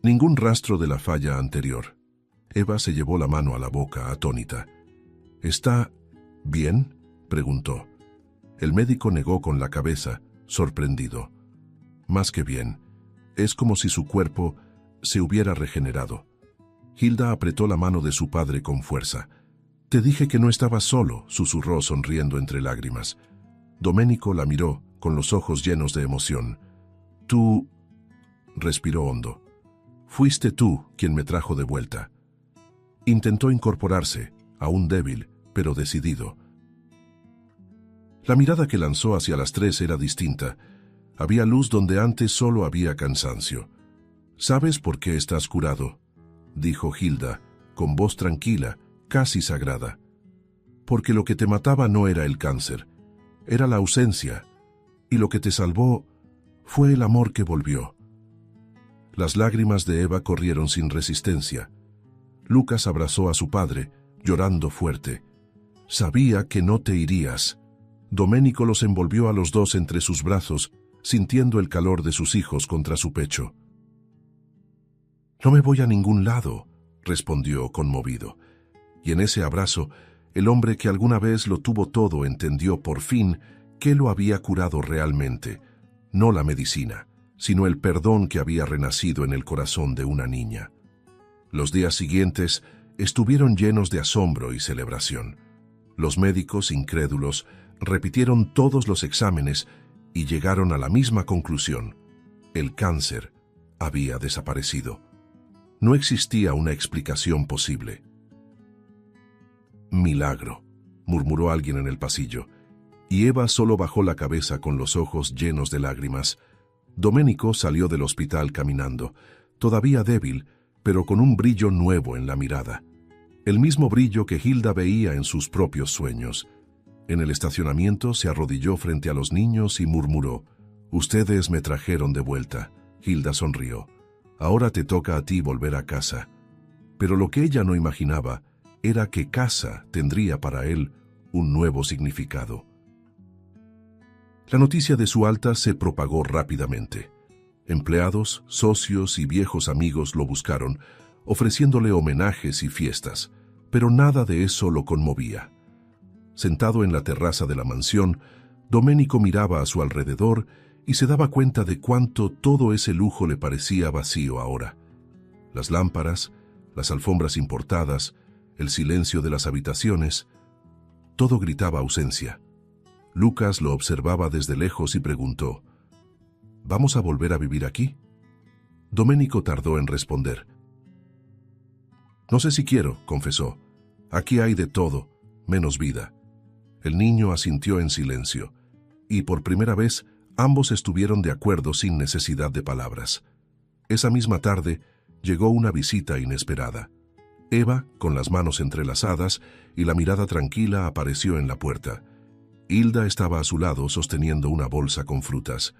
Speaker 1: Ningún rastro de la falla anterior. Eva se llevó la mano a la boca, atónita. «¿Está bien?», preguntó. El médico negó con la cabeza, sorprendido. «Más que bien. Es como si su cuerpo se hubiera regenerado». Hilda apretó la mano de su padre con fuerza. «Te dije que no estabas solo», susurró sonriendo entre lágrimas. Domenico la miró, con los ojos llenos de emoción. «Tú», respiró hondo. «Fuiste tú quien me trajo de vuelta». Intentó incorporarse, aún débil, pero decidido. La mirada que lanzó hacia las tres era distinta. Había luz donde antes solo había cansancio. «¿Sabes por qué estás curado?», dijo Hilda, con voz tranquila, casi sagrada. «Porque lo que te mataba no era el cáncer, era la ausencia, y lo que te salvó fue el amor que volvió». Las lágrimas de Eva corrieron sin resistencia. Lucas abrazó a su padre, llorando fuerte. «Sabía que no te irías». Domenico los envolvió a los dos entre sus brazos, sintiendo el calor de sus hijos contra su pecho. «No me voy a ningún lado», respondió conmovido. Y en ese abrazo, el hombre que alguna vez lo tuvo todo entendió por fin qué lo había curado realmente, no la medicina, sino el perdón que había renacido en el corazón de una niña. Los días siguientes estuvieron llenos de asombro y celebración. Los médicos, incrédulos, repitieron todos los exámenes y llegaron a la misma conclusión: el cáncer había desaparecido. No existía una explicación posible. «Milagro», murmuró alguien en el pasillo, y Eva solo bajó la cabeza con los ojos llenos de lágrimas. Domenico salió del hospital caminando, todavía débil, pero con un brillo nuevo en la mirada. El mismo brillo que Hilda veía en sus propios sueños. En el estacionamiento se arrodilló frente a los niños y murmuró: «Ustedes me trajeron de vuelta». Hilda sonrió. «Ahora te toca a ti volver a casa». Pero lo que ella no imaginaba era que casa tendría para él un nuevo significado. La noticia de su alta se propagó rápidamente. Empleados, socios y viejos amigos lo buscaron, ofreciéndole homenajes y fiestas, pero nada de eso lo conmovía. Sentado en la terraza de la mansión, Domenico miraba a su alrededor y se daba cuenta de cuánto todo ese lujo le parecía vacío ahora. Las lámparas, las alfombras importadas, el silencio de las habitaciones, todo gritaba ausencia. Lucas lo observaba desde lejos y preguntó: ¿Vamos a volver a vivir aquí? Domenico tardó en responder. No sé si quiero, confesó. Aquí hay de todo, menos vida. El niño asintió en silencio, y por primera vez ambos estuvieron de acuerdo sin necesidad de palabras. Esa misma tarde llegó una visita inesperada. Eva, con las manos entrelazadas y la mirada tranquila, apareció en la puerta. Hilda estaba a su lado sosteniendo una bolsa con frutas.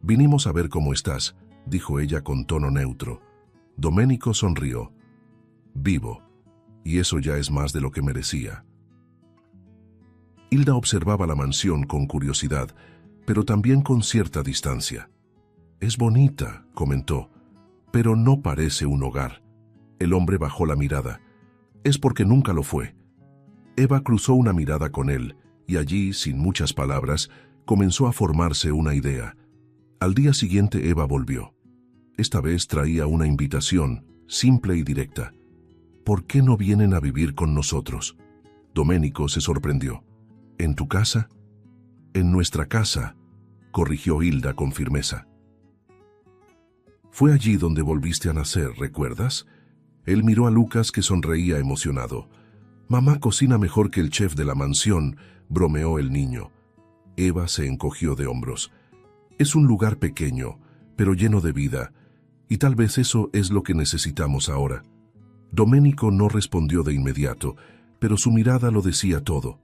Speaker 1: «Vinimos a ver cómo estás», dijo ella con tono neutro. Domenico sonrió. «Vivo, y eso ya es más de lo que merecía». Hilda observaba la mansión con curiosidad, pero también con cierta distancia. «Es bonita», comentó, «pero no parece un hogar». El hombre bajó la mirada. «Es porque nunca lo fue». Eva cruzó una mirada con él, y allí, sin muchas palabras, comenzó a formarse una idea. Al día siguiente Eva volvió. Esta vez traía una invitación, simple y directa. «¿Por qué no vienen a vivir con nosotros?» Domenico se sorprendió. «¿En tu casa?» «En nuestra casa», corrigió Hilda con firmeza. «Fue allí donde volviste a nacer, ¿recuerdas?» Él miró a Lucas, que sonreía emocionado. «Mamá cocina mejor que el chef de la mansión», bromeó el niño. Eva se encogió de hombros. «Es un lugar pequeño, pero lleno de vida, y tal vez eso es lo que necesitamos ahora». Domenico no respondió de inmediato, pero su mirada lo decía todo.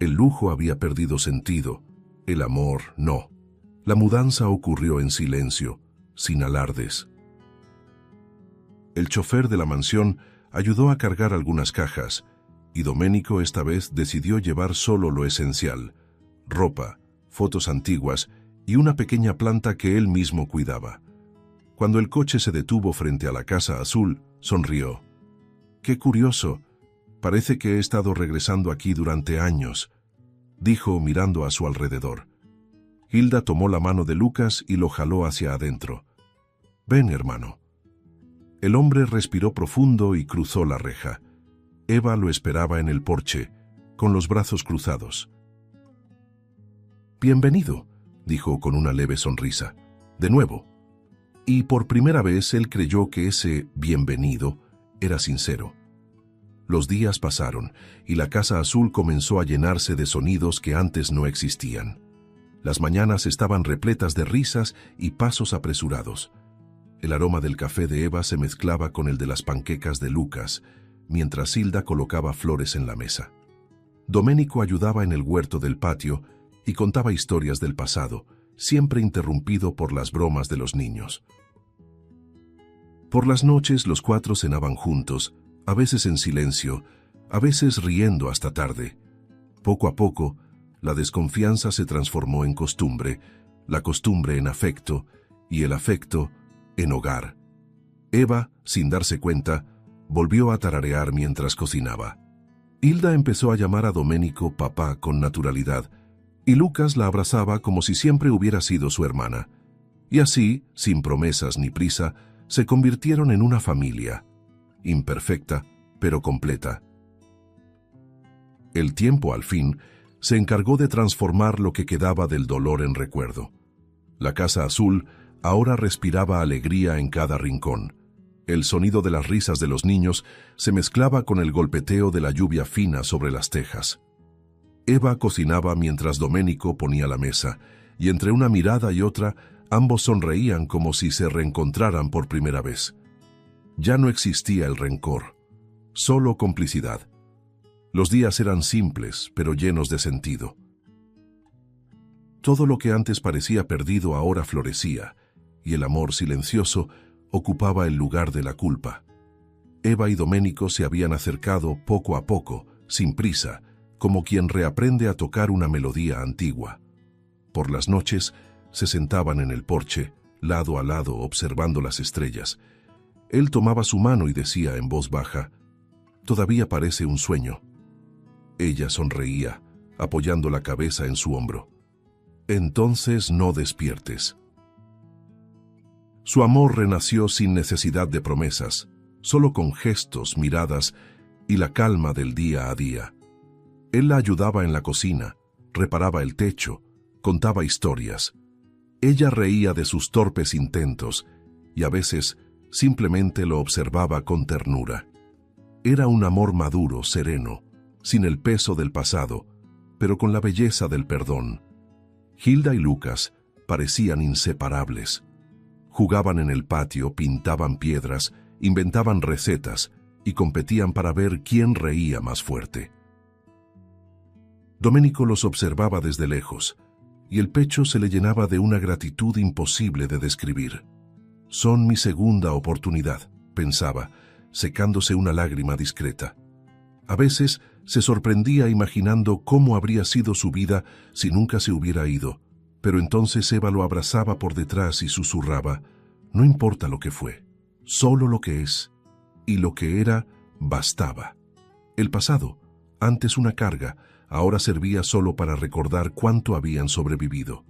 Speaker 1: El lujo había perdido sentido, el amor no. La mudanza ocurrió en silencio, sin alardes. El chofer de la mansión ayudó a cargar algunas cajas, y Domenico esta vez decidió llevar solo lo esencial: ropa, fotos antiguas y una pequeña planta que él mismo cuidaba. Cuando el coche se detuvo frente a la Casa Azul, sonrió. «Qué curioso, parece que he estado regresando aquí durante años», dijo mirando a su alrededor. Hilda tomó la mano de Lucas y lo jaló hacia adentro. «Ven, hermano». El hombre respiró profundo y cruzó la reja. Eva lo esperaba en el porche, con los brazos cruzados. «Bienvenido», dijo con una leve sonrisa. «De nuevo». Y por primera vez él creyó que ese bienvenido era sincero. Los días pasaron y la Casa Azul comenzó a llenarse de sonidos que antes no existían. Las mañanas estaban repletas de risas y pasos apresurados. El aroma del café de Eva se mezclaba con el de las panquecas de Lucas, mientras Hilda colocaba flores en la mesa. Domenico ayudaba en el huerto del patio y contaba historias del pasado, siempre interrumpido por las bromas de los niños. Por las noches los cuatro cenaban juntos, a veces en silencio, a veces riendo hasta tarde. Poco a poco, la desconfianza se transformó en costumbre, la costumbre en afecto y el afecto en hogar. Eva, sin darse cuenta, volvió a tararear mientras cocinaba. Hilda empezó a llamar a Domenico papá con naturalidad, y Lucas la abrazaba como si siempre hubiera sido su hermana. Y así, sin promesas ni prisa, se convirtieron en una familia, imperfecta, pero completa. El tiempo, al fin, se encargó de transformar lo que quedaba del dolor en recuerdo. La Casa Azul ahora respiraba alegría en cada rincón. El sonido de las risas de los niños se mezclaba con el golpeteo de la lluvia fina sobre las tejas. Eva cocinaba mientras Domenico ponía la mesa, y entre una mirada y otra, ambos sonreían como si se reencontraran por primera vez. Ya no existía el rencor, solo complicidad. Los días eran simples, pero llenos de sentido. Todo lo que antes parecía perdido ahora florecía, y el amor silencioso ocupaba el lugar de la culpa. Eva y Domenico se habían acercado poco a poco, sin prisa, como quien reaprende a tocar una melodía antigua. Por las noches se sentaban en el porche, lado a lado, observando las estrellas. Él tomaba su mano y decía en voz baja: «Todavía parece un sueño». Ella sonreía, apoyando la cabeza en su hombro. Entonces no despiertes. Su amor renació sin necesidad de promesas, solo con gestos, miradas y la calma del día a día. Él la ayudaba en la cocina, reparaba el techo, contaba historias. Ella reía de sus torpes intentos y a veces simplemente lo observaba con ternura. Era un amor maduro, sereno, sin el peso del pasado, pero con la belleza del perdón. Hilda y Lucas parecían inseparables. Jugaban en el patio, pintaban piedras, inventaban recetas y competían para ver quién reía más fuerte. Domenico los observaba desde lejos, y el pecho se le llenaba de una gratitud imposible de describir. «Son mi segunda oportunidad», pensaba, secándose una lágrima discreta. A veces se sorprendía imaginando cómo habría sido su vida si nunca se hubiera ido, pero entonces Eva lo abrazaba por detrás y susurraba: «No importa lo que fue, solo lo que es, y lo que era bastaba». El pasado, antes una carga, ahora servía solo para recordar cuánto habían sobrevivido.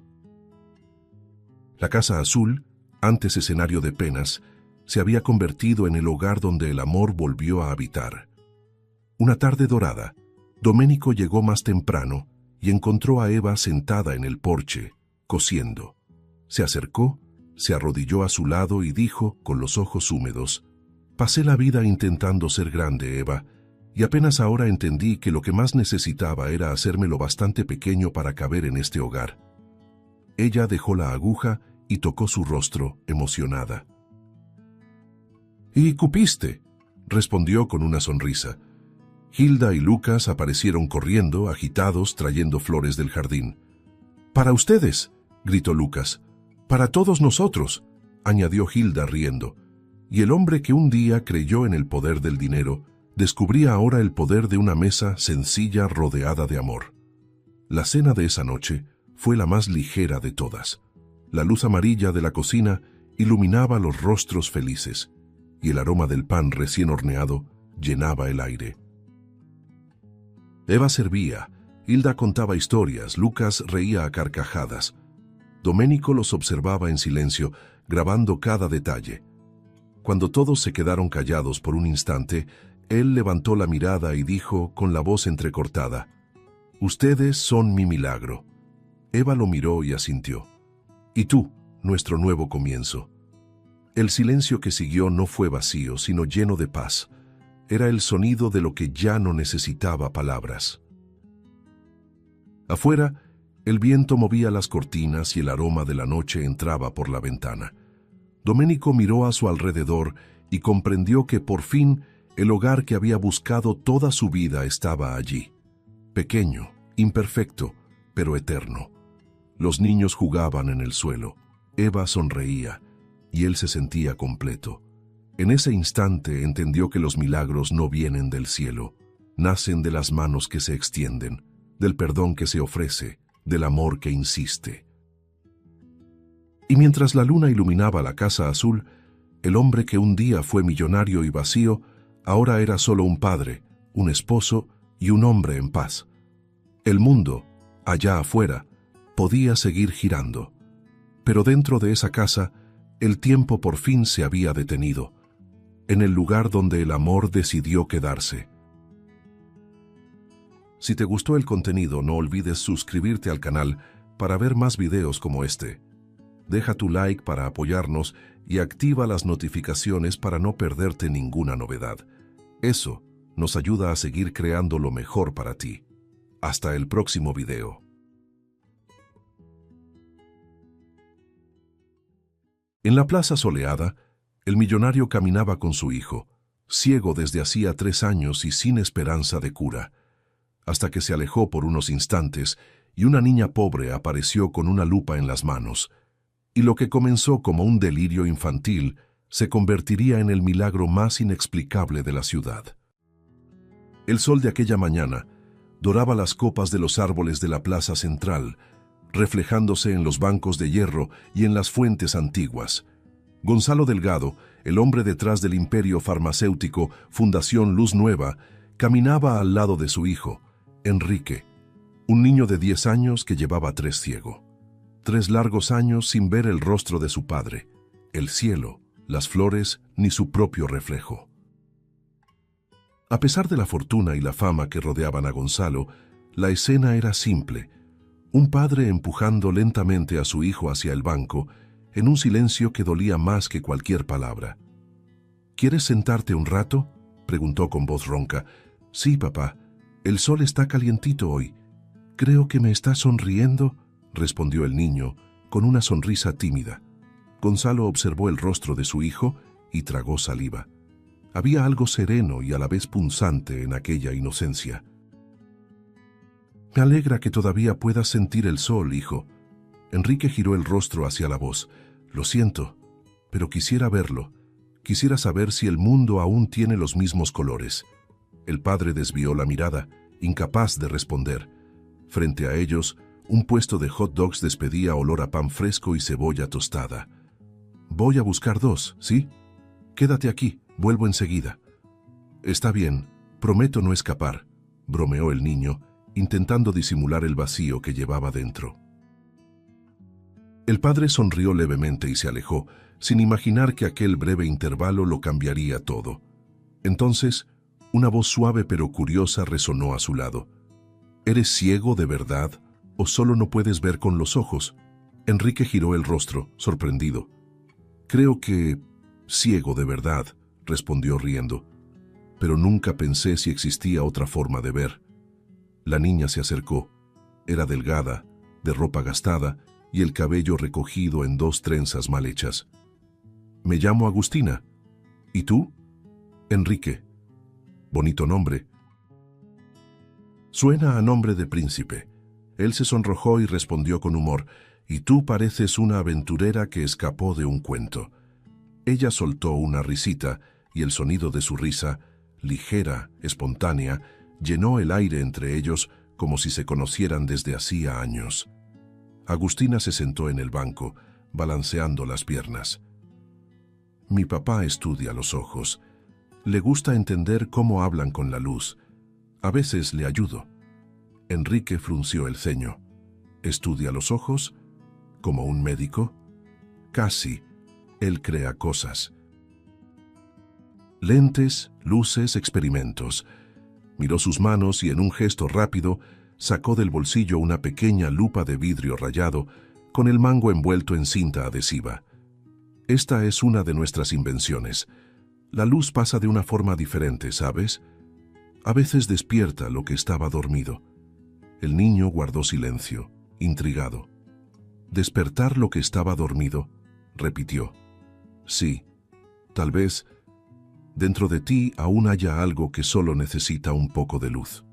Speaker 1: La Casa Azul, antes escenario de penas, se había convertido en el hogar donde el amor volvió a habitar. Una tarde dorada, Domenico llegó más temprano y encontró a Eva sentada en el porche, cosiendo. Se acercó, se arrodilló a su lado y dijo, con los ojos húmedos: «Pasé la vida intentando ser grande, Eva, y apenas ahora entendí que lo que más necesitaba era hacerme lo bastante pequeño para caber en este hogar». Ella dejó la aguja y tocó su rostro, emocionada. «¿Y cupiste?», respondió con una sonrisa. Hilda y Lucas aparecieron corriendo, agitados, trayendo flores del jardín. «Para ustedes», gritó Lucas. «Para todos nosotros», añadió Hilda riendo. Y el hombre que un día creyó en el poder del dinero, descubría ahora el poder de una mesa sencilla rodeada de amor. La cena de esa noche fue la más ligera de todas. La luz amarilla de la cocina iluminaba los rostros felices, y el aroma del pan recién horneado llenaba el aire. Eva servía, Hilda contaba historias, Lucas reía a carcajadas. Domenico los observaba en silencio, grabando cada detalle. Cuando todos se quedaron callados por un instante, él levantó la mirada y dijo con la voz entrecortada: «Ustedes son mi milagro». Eva lo miró y asintió. «Y tú, nuestro nuevo comienzo». El silencio que siguió no fue vacío, sino lleno de paz. Era el sonido de lo que ya no necesitaba palabras. Afuera, el viento movía las cortinas y el aroma de la noche entraba por la ventana. Domenico miró a su alrededor y comprendió que por fin el hogar que había buscado toda su vida estaba allí. Pequeño, imperfecto, pero eterno. Los niños jugaban en el suelo. Eva sonreía y él se sentía completo. En ese instante entendió que los milagros no vienen del cielo, nacen de las manos que se extienden, del perdón que se ofrece, del amor que insiste. Y mientras la luna iluminaba la Casa Azul, el hombre que un día fue millonario y vacío, ahora era solo un padre, un esposo y un hombre en paz. El mundo, allá afuera, podía seguir girando. Pero dentro de esa casa, el tiempo por fin se había detenido, en el lugar donde el amor decidió quedarse. Si te gustó el contenido, no olvides suscribirte al canal para ver más videos como este. Deja tu like para apoyarnos y activa las notificaciones para no perderte ninguna novedad. Eso nos ayuda a seguir creando lo mejor para ti. Hasta el próximo video. En la plaza soleada, el millonario caminaba con su hijo, ciego desde hacía 3 años y sin esperanza de cura, hasta que se alejó por unos instantes y una niña pobre apareció con una lupa en las manos, y lo que comenzó como un delirio infantil se convertiría en el milagro más inexplicable de la ciudad. El sol de aquella mañana doraba las copas de los árboles de la plaza central, reflejándose en los bancos de hierro y en las fuentes antiguas. Gonzalo Delgado, el hombre detrás del imperio farmacéutico Fundación Luz Nueva, caminaba al lado de su hijo, Enrique. Un niño de 10 años que llevaba 3 ciego. 3 largos años sin ver el rostro de su padre, el cielo, las flores, ni su propio reflejo. A pesar de la fortuna y la fama que rodeaban a Gonzalo, la escena era simple. Un padre empujando lentamente a su hijo hacia el banco, en un silencio que dolía más que cualquier palabra. ¿Quieres sentarte un rato?, preguntó con voz ronca. Sí, papá. El sol está calientito hoy. Creo que me está sonriendo, respondió el niño, con una sonrisa tímida. Gonzalo observó el rostro de su hijo y tragó saliva. Había algo sereno y a la vez punzante en aquella inocencia. Me alegra que todavía puedas sentir el sol, hijo. Enrique giró el rostro hacia la voz. Lo siento, pero quisiera verlo. Quisiera saber si el mundo aún tiene los mismos colores. El padre desvió la mirada, incapaz de responder. Frente a ellos, un puesto de hot dogs despedía olor a pan fresco y cebolla tostada. Voy a buscar 2, ¿sí? Quédate aquí, vuelvo enseguida. Está bien, prometo no escapar, bromeó el niño, intentando disimular el vacío que llevaba dentro. El padre sonrió levemente y se alejó, sin imaginar que aquel breve intervalo lo cambiaría todo. Entonces, una voz suave pero curiosa resonó a su lado. ¿Eres ciego de verdad o solo no puedes ver con los ojos? Enrique giró el rostro, sorprendido. Creo que ciego de verdad, respondió riendo. Pero nunca pensé si existía otra forma de ver. La niña se acercó. Era delgada, de ropa gastada y el cabello recogido en 2 trenzas mal hechas. Me llamo Agustina. ¿Y tú? Enrique. Bonito nombre. Suena a nombre de príncipe. Él se sonrojó y respondió con humor. Y tú pareces una aventurera que escapó de un cuento. Ella soltó una risita y el sonido de su risa, ligera, espontánea, llenó el aire entre ellos como si se conocieran desde hacía años. Agustina se sentó en el banco, balanceando las piernas. Mi papá estudia los ojos. Le gusta entender cómo hablan con la luz. A veces le ayudo. Enrique frunció el ceño. ¿Estudia los ojos? ¿Como un médico? Casi. Él crea cosas. Lentes, luces, experimentos. Miró sus manos y en un gesto rápido sacó del bolsillo una pequeña lupa de vidrio rayado con el mango envuelto en cinta adhesiva. Esta es una de nuestras invenciones. La luz pasa de una forma diferente, ¿sabes? A veces despierta lo que estaba dormido. El niño guardó silencio, intrigado. ¿Despertar lo que estaba dormido?, repitió. Sí, tal vez dentro de ti aún haya algo que solo necesita un poco de luz.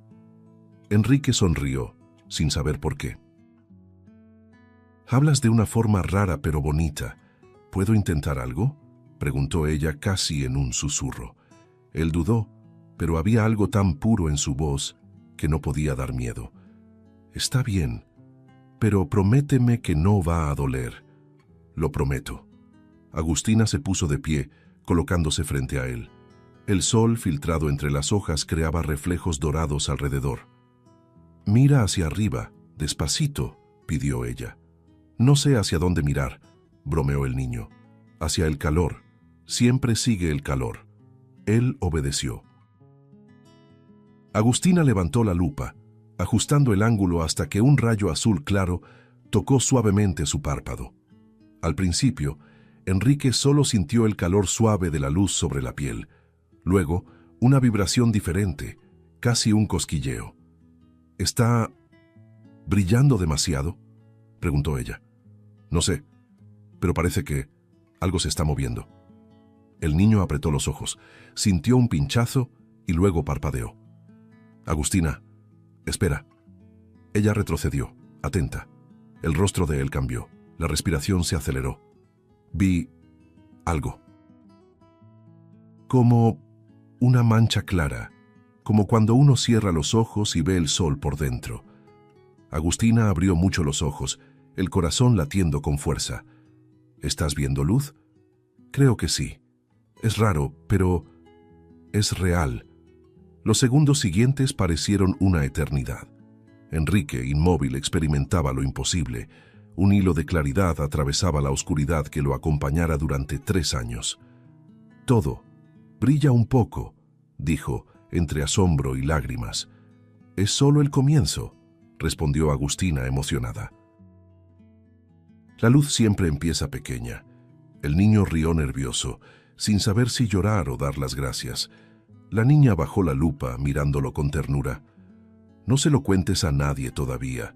Speaker 1: Enrique sonrió, sin saber por qué. Hablas de una forma rara pero bonita. ¿Puedo intentar algo?, preguntó ella casi en un susurro. Él dudó, pero había algo tan puro en su voz que no podía dar miedo. Está bien, pero prométeme que no va a doler. Lo prometo. Agustina se puso de pie, colocándose frente a él. El sol, filtrado entre las hojas, creaba reflejos dorados alrededor. Mira hacia arriba, despacito, pidió ella. No sé hacia dónde mirar, bromeó el niño. Hacia el calor. Siempre sigue el calor. Él obedeció. Agustina levantó la lupa, ajustando el ángulo hasta que un rayo azul claro tocó suavemente su párpado. Al principio, Enrique solo sintió el calor suave de la luz sobre la piel. Luego, una vibración diferente, casi un cosquilleo. ¿Está brillando demasiado?, preguntó ella. No sé, pero parece que algo se está moviendo. El niño apretó los ojos, sintió un pinchazo y luego parpadeó. Agustina, espera. Ella retrocedió, atenta. El rostro de él cambió, la respiración se aceleró. Vi algo. Como una mancha clara, como cuando uno cierra los ojos y ve el sol por dentro. Agustina abrió mucho los ojos, el corazón latiendo con fuerza. ¿Estás viendo luz? Creo que sí. Es raro, pero es real. Los segundos siguientes parecieron una eternidad. Enrique, inmóvil, experimentaba lo imposible. Un hilo de claridad atravesaba la oscuridad que lo acompañara durante 3 años. Todo brilla un poco, dijo, entre asombro y lágrimas. Es solo el comienzo, respondió Agustina emocionada. La luz siempre empieza pequeña. El niño rió nervioso, sin saber si llorar o dar las gracias. La niña bajó la lupa, mirándolo con ternura. No se lo cuentes a nadie todavía.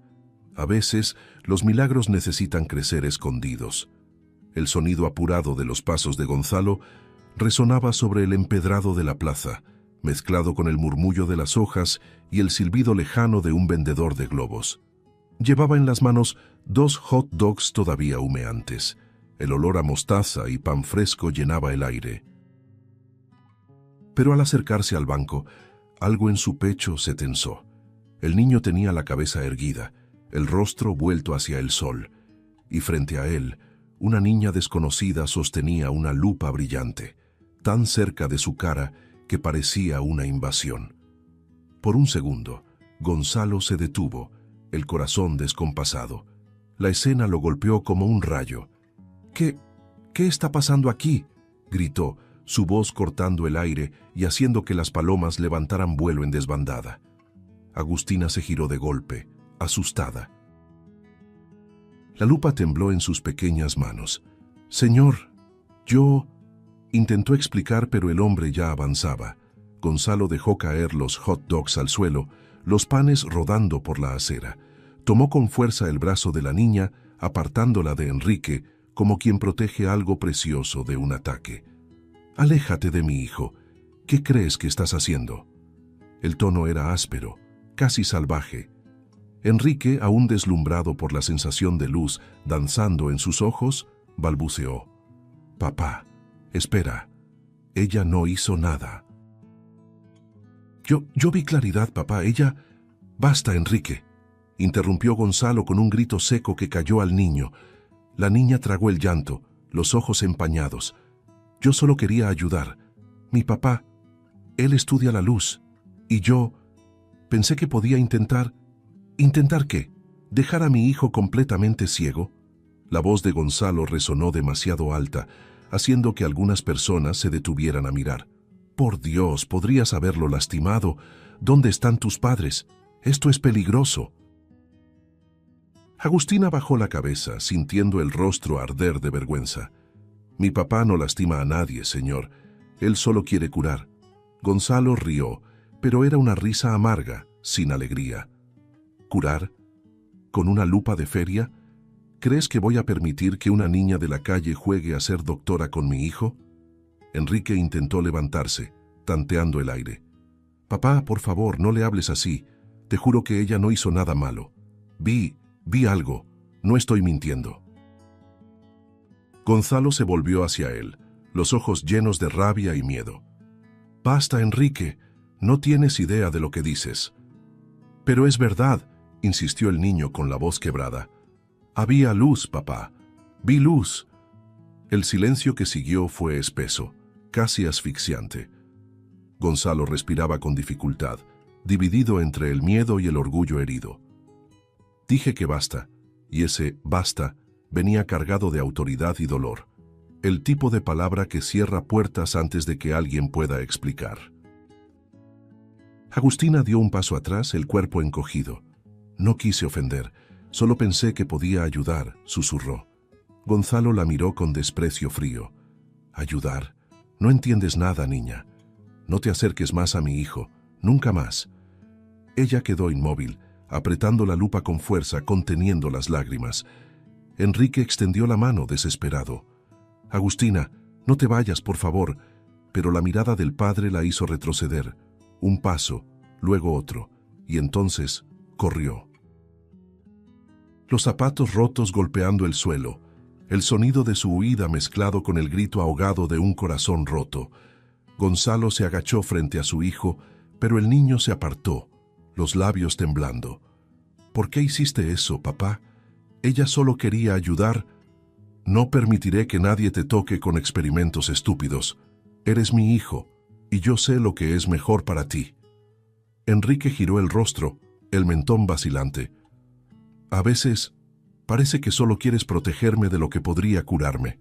Speaker 1: A veces, los milagros necesitan crecer escondidos. El sonido apurado de los pasos de Gonzalo resonaba sobre el empedrado de la plaza, mezclado con el murmullo de las hojas y el silbido lejano de un vendedor de globos. Llevaba en las manos 2 hot dogs todavía humeantes. El olor a mostaza y pan fresco llenaba el aire. Pero al acercarse al banco, algo en su pecho se tensó. El niño tenía la cabeza erguida, el rostro vuelto hacia el sol, y frente a él, una niña desconocida sostenía una lupa brillante, tan cerca de su cara que parecía una invasión. Por un segundo, Gonzalo se detuvo, el corazón descompasado. La escena lo golpeó como un rayo. ¿Qué está pasando aquí?, gritó, su voz cortando el aire y haciendo que las palomas levantaran vuelo en desbandada. Agustina se giró de golpe, asustada. La lupa tembló en sus pequeñas manos. «Señor, yo...» intentó explicar, pero el hombre ya avanzaba. Gonzalo dejó caer los hot dogs al suelo, los panes rodando por la acera. Tomó con fuerza el brazo de la niña, apartándola de Enrique, como quien protege algo precioso de un ataque. «Aléjate de mi hijo. ¿Qué crees que estás haciendo?» El tono era áspero, casi salvaje. Enrique, aún deslumbrado por la sensación de luz danzando en sus ojos, balbuceó. «Papá, espera. Ella no hizo nada». Yo vi claridad, papá. Ella... «Basta, Enrique», interrumpió Gonzalo con un grito seco que cayó al niño. La niña tragó el llanto, los ojos empañados. «Yo solo quería ayudar. Mi papá, él estudia la luz. Y yo pensé que podía intentar... ¿Intentar qué? ¿Dejar a mi hijo completamente ciego?» La voz de Gonzalo resonó demasiado alta, haciendo que algunas personas se detuvieran a mirar. «Por Dios, podrías haberlo lastimado. ¿Dónde están tus padres? Esto es peligroso». Agustina bajó la cabeza, sintiendo el rostro arder de vergüenza. «Mi papá no lastima a nadie, señor. Él solo quiere curar». Gonzalo rió, pero era una risa amarga, sin alegría. «¿Curar? ¿Con una lupa de feria? ¿Crees que voy a permitir que una niña de la calle juegue a ser doctora con mi hijo?» Enrique intentó levantarse, tanteando el aire. «Papá, por favor, no le hables así. Te juro que ella no hizo nada malo. Vi algo. No estoy mintiendo». Gonzalo se volvió hacia él, los ojos llenos de rabia y miedo. «Basta, Enrique. No tienes idea de lo que dices». «Pero es verdad», insistió el niño con la voz quebrada. «Había luz, papá. Vi luz». El silencio que siguió fue espeso, casi asfixiante. Gonzalo respiraba con dificultad, dividido entre el miedo y el orgullo herido. «Dije que basta», y ese «basta» venía cargado de autoridad y dolor, el tipo de palabra que cierra puertas antes de que alguien pueda explicar. Agustina dio un paso atrás, el cuerpo encogido. «No quise ofender, solo pensé que podía ayudar», susurró. Gonzalo la miró con desprecio frío. «¿Ayudar? No entiendes nada, niña. No te acerques más a mi hijo, nunca más». Ella quedó inmóvil, apretando la lupa con fuerza, conteniendo las lágrimas. Enrique extendió la mano desesperado. «Agustina, no te vayas, por favor», pero la mirada del padre la hizo retroceder. Un paso, luego otro, y entonces corrió. Los zapatos rotos golpeando el suelo, el sonido de su huida mezclado con el grito ahogado de un corazón roto. Gonzalo se agachó frente a su hijo, pero el niño se apartó, los labios temblando. «¿Por qué hiciste eso, papá? Ella solo quería ayudar». «No permitiré que nadie te toque con experimentos estúpidos. Eres mi hijo, y yo sé lo que es mejor para ti». Enrique giró el rostro, el mentón vacilante. A veces, parece que solo quieres protegerme de lo que podría curarme.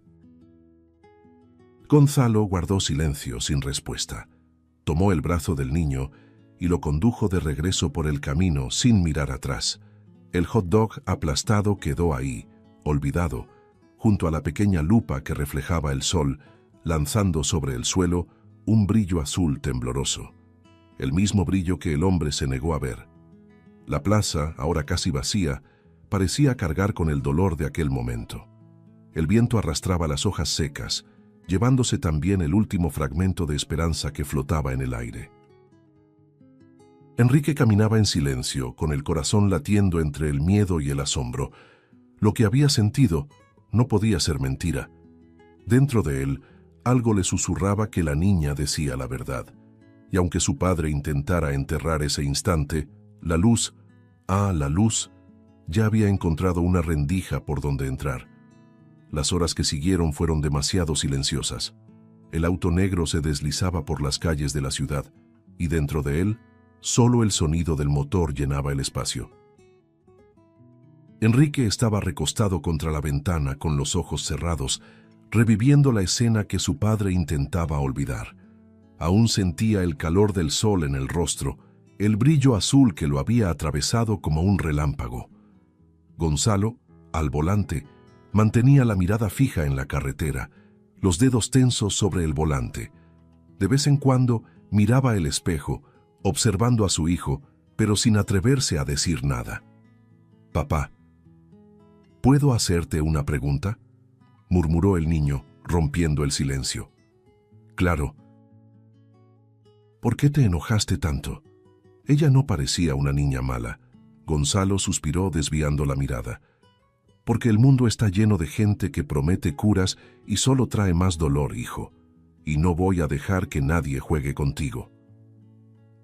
Speaker 1: Gonzalo guardó silencio sin respuesta. Tomó el brazo del niño y lo condujo de regreso por el camino sin mirar atrás. El hot dog aplastado quedó ahí, olvidado, junto a la pequeña lupa que reflejaba el sol, lanzando sobre el suelo un brillo azul tembloroso, el mismo brillo que el hombre se negó a ver. La plaza, ahora casi vacía, parecía cargar con el dolor de aquel momento. El viento arrastraba las hojas secas, llevándose también el último fragmento de esperanza que flotaba en el aire. Enrique caminaba en silencio, con el corazón latiendo entre el miedo y el asombro. Lo que había sentido no podía ser mentira. Dentro de él, algo le susurraba que la niña decía la verdad. Y aunque su padre intentara enterrar ese instante, la luz, la luz, ya había encontrado una rendija por donde entrar. Las horas que siguieron fueron demasiado silenciosas. El auto negro se deslizaba por las calles de la ciudad, y dentro de él, solo el sonido del motor llenaba el espacio. Enrique estaba recostado contra la ventana con los ojos cerrados, reviviendo la escena que su padre intentaba olvidar. Aún sentía el calor del sol en el rostro, el brillo azul que lo había atravesado como un relámpago. Gonzalo, al volante, mantenía la mirada fija en la carretera, los dedos tensos sobre el volante. De vez en cuando miraba el espejo, observando a su hijo, pero sin atreverse a decir nada. «Papá, ¿puedo hacerte una pregunta?», murmuró el niño, rompiendo el silencio. «Claro». «¿Por qué te enojaste tanto?». Ella no parecía una niña mala. Gonzalo suspiró desviando la mirada. «Porque el mundo está lleno de gente que promete curas y solo trae más dolor, hijo. Y no voy a dejar que nadie juegue contigo».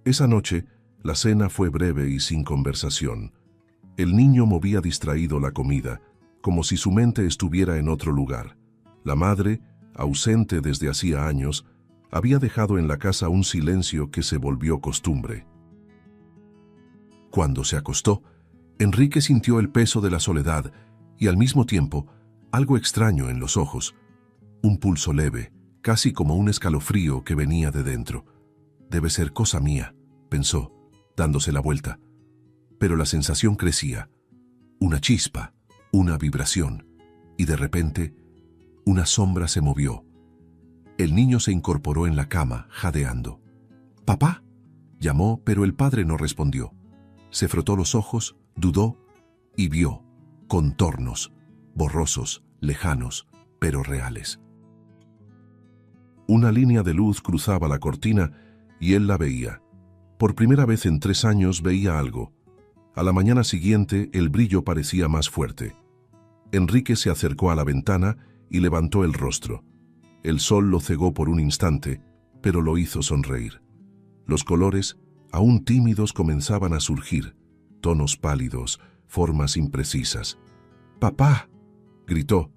Speaker 1: Esa noche, la cena fue breve y sin conversación. El niño movía distraído la comida, como si su mente estuviera en otro lugar. La madre, ausente desde hacía años, había dejado en la casa un silencio que se volvió costumbre. Cuando se acostó, Enrique sintió el peso de la soledad y al mismo tiempo algo extraño en los ojos. Un pulso leve, casi como un escalofrío que venía de dentro. «Debe ser cosa mía», pensó, dándose la vuelta. Pero la sensación crecía. Una chispa, una vibración, y de repente, una sombra se movió. El niño se incorporó en la cama, jadeando. «¿Papá?», llamó, pero el padre no respondió. Se frotó los ojos, dudó y vio contornos, borrosos, lejanos, pero reales. Una línea de luz cruzaba la cortina y él la veía. Por primera vez en 3 años veía algo. A la mañana siguiente el brillo parecía más fuerte. Enrique se acercó a la ventana y levantó el rostro. El sol lo cegó por un instante, pero lo hizo sonreír. Los colores, aún tímidos, comenzaban a surgir, tonos pálidos, formas imprecisas. «¡Papá!», gritó.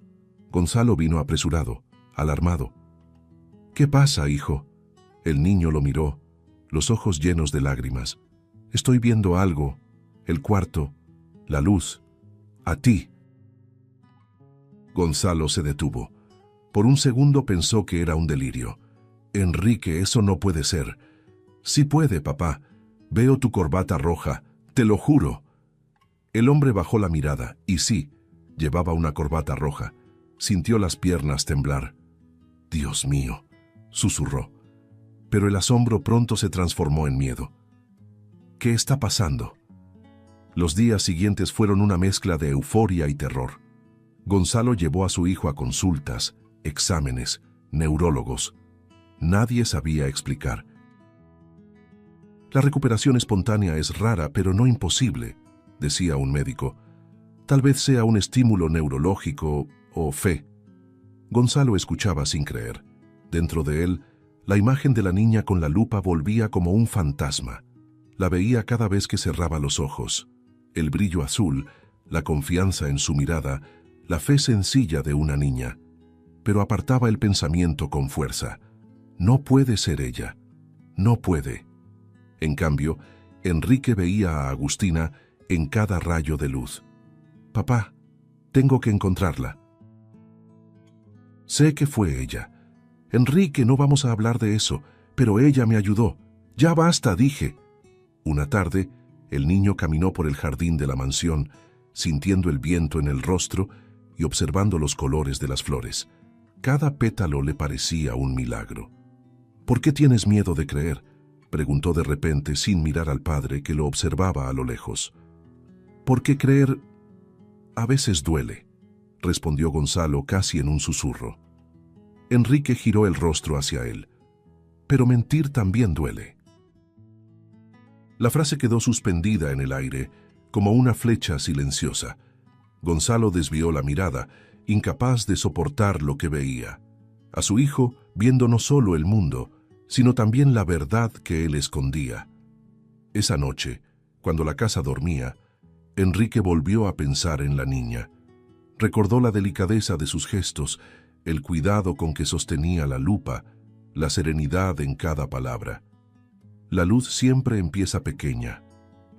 Speaker 1: Gonzalo vino apresurado, alarmado. «¿Qué pasa, hijo?». El niño lo miró, los ojos llenos de lágrimas. «Estoy viendo algo, el cuarto, la luz, a ti». Gonzalo se detuvo. Por un segundo pensó que era un delirio. «Enrique, eso no puede ser». «Sí puede, papá. Veo tu corbata roja, te lo juro». El hombre bajó la mirada, y sí, llevaba una corbata roja. Sintió las piernas temblar. «Dios mío», susurró. Pero el asombro pronto se transformó en miedo. «¿Qué está pasando?». Los días siguientes fueron una mezcla de euforia y terror. Gonzalo llevó a su hijo a consultas, exámenes, neurólogos. Nadie sabía explicar. «La recuperación espontánea es rara, pero no imposible», decía un médico. «Tal vez sea un estímulo neurológico o fe». Gonzalo escuchaba sin creer. Dentro de él, la imagen de la niña con la lupa volvía como un fantasma. La veía cada vez que cerraba los ojos. El brillo azul, la confianza en su mirada, la fe sencilla de una niña. Pero apartaba el pensamiento con fuerza. «No puede ser ella. No puede». En cambio, Enrique veía a Agustina en cada rayo de luz. «Papá, tengo que encontrarla». «Sé que fue ella. Enrique, no vamos a hablar de eso, pero ella me ayudó. Ya basta», dije. Una tarde, el niño caminó por el jardín de la mansión, sintiendo el viento en el rostro y observando los colores de las flores. Cada pétalo le parecía un milagro. «¿Por qué tienes miedo de creer?», preguntó de repente sin mirar al padre que lo observaba a lo lejos. «Porque creer a veces duele», respondió Gonzalo casi en un susurro. Enrique giró el rostro hacia él. «Pero mentir también duele». La frase quedó suspendida en el aire, como una flecha silenciosa. Gonzalo desvió la mirada, incapaz de soportar lo que veía. A su hijo viendo no solo el mundo, sino también la verdad que él escondía. Esa noche, cuando la casa dormía, Enrique volvió a pensar en la niña. Recordó la delicadeza de sus gestos, el cuidado con que sostenía la lupa, la serenidad en cada palabra. La luz siempre empieza pequeña.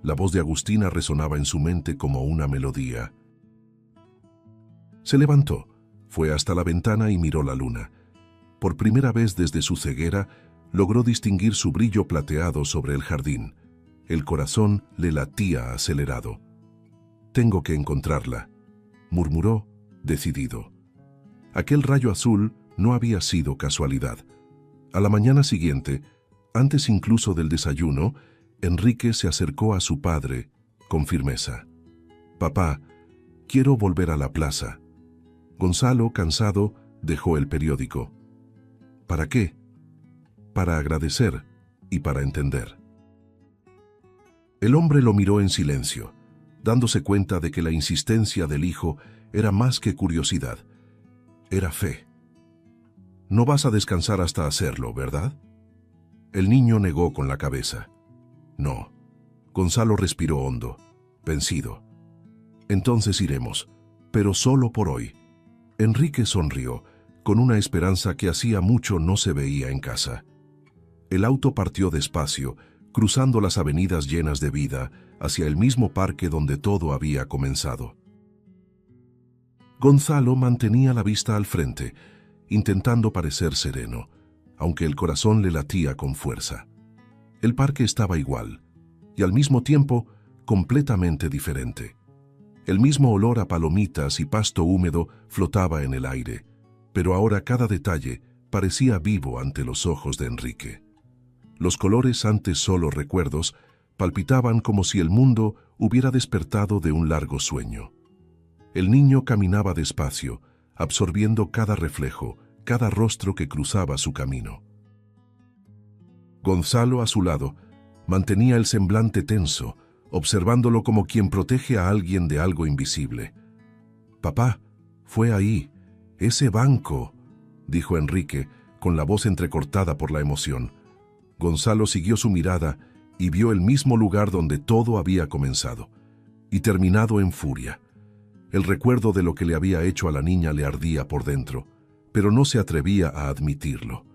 Speaker 1: La voz de Agustina resonaba en su mente como una melodía. Se levantó, fue hasta la ventana y miró la luna. Por primera vez desde su ceguera, logró distinguir su brillo plateado sobre el jardín. El corazón le latía acelerado. «Tengo que encontrarla», murmuró, decidido. Aquel rayo azul no había sido casualidad. A la mañana siguiente, antes incluso del desayuno, Enrique se acercó a su padre con firmeza. «Papá, quiero volver a la plaza». Gonzalo, cansado, dejó el periódico. «¿Para qué?». «Para agradecer y para entender». El hombre lo miró en silencio, dándose cuenta de que la insistencia del hijo era más que curiosidad. Era fe. «No vas a descansar hasta hacerlo, ¿verdad?». El niño negó con la cabeza. «No». Gonzalo respiró hondo, vencido. «Entonces iremos, pero solo por hoy». Enrique sonrió, con una esperanza que hacía mucho no se veía en casa. El auto partió despacio, cruzando las avenidas llenas de vida, hacia el mismo parque donde todo había comenzado. Gonzalo mantenía la vista al frente, intentando parecer sereno, aunque el corazón le latía con fuerza. El parque estaba igual, y al mismo tiempo completamente diferente. El mismo olor a palomitas y pasto húmedo flotaba en el aire, pero ahora cada detalle parecía vivo ante los ojos de Enrique. Los colores, antes solo recuerdos, palpitaban como si el mundo hubiera despertado de un largo sueño. El niño caminaba despacio, absorbiendo cada reflejo, cada rostro que cruzaba su camino. Gonzalo, a su lado, mantenía el semblante tenso, observándolo como quien protege a alguien de algo invisible. «Papá, fue ahí, ese banco», dijo Enrique, con la voz entrecortada por la emoción. Gonzalo siguió su mirada y vio el mismo lugar donde todo había comenzado, y terminado en furia. El recuerdo de lo que le había hecho a la niña le ardía por dentro, pero no se atrevía a admitirlo.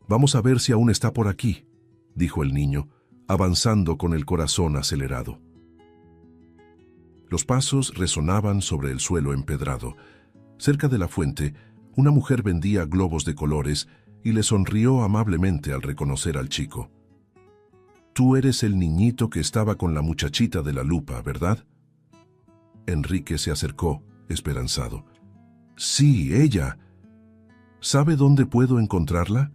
Speaker 1: «Vamos a ver si aún está por aquí», dijo el niño, avanzando con el corazón acelerado. Los pasos resonaban sobre el suelo empedrado. Cerca de la fuente, una mujer vendía globos de colores y le sonrió amablemente al reconocer al chico. «Tú eres el niñito que estaba con la muchachita de la lupa, ¿verdad?». Enrique se acercó, esperanzado. «Sí, ella. ¿Sabe dónde puedo encontrarla?».